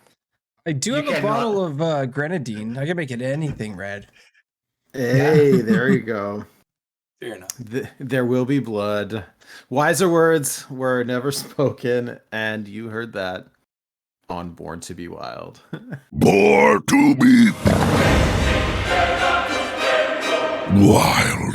I do have a bottle of grenadine. I can make it anything red. Hey, there you go. Fair enough. There will be blood. Wiser words were never spoken, and you heard that on Born to Be Wild. Born to be wild.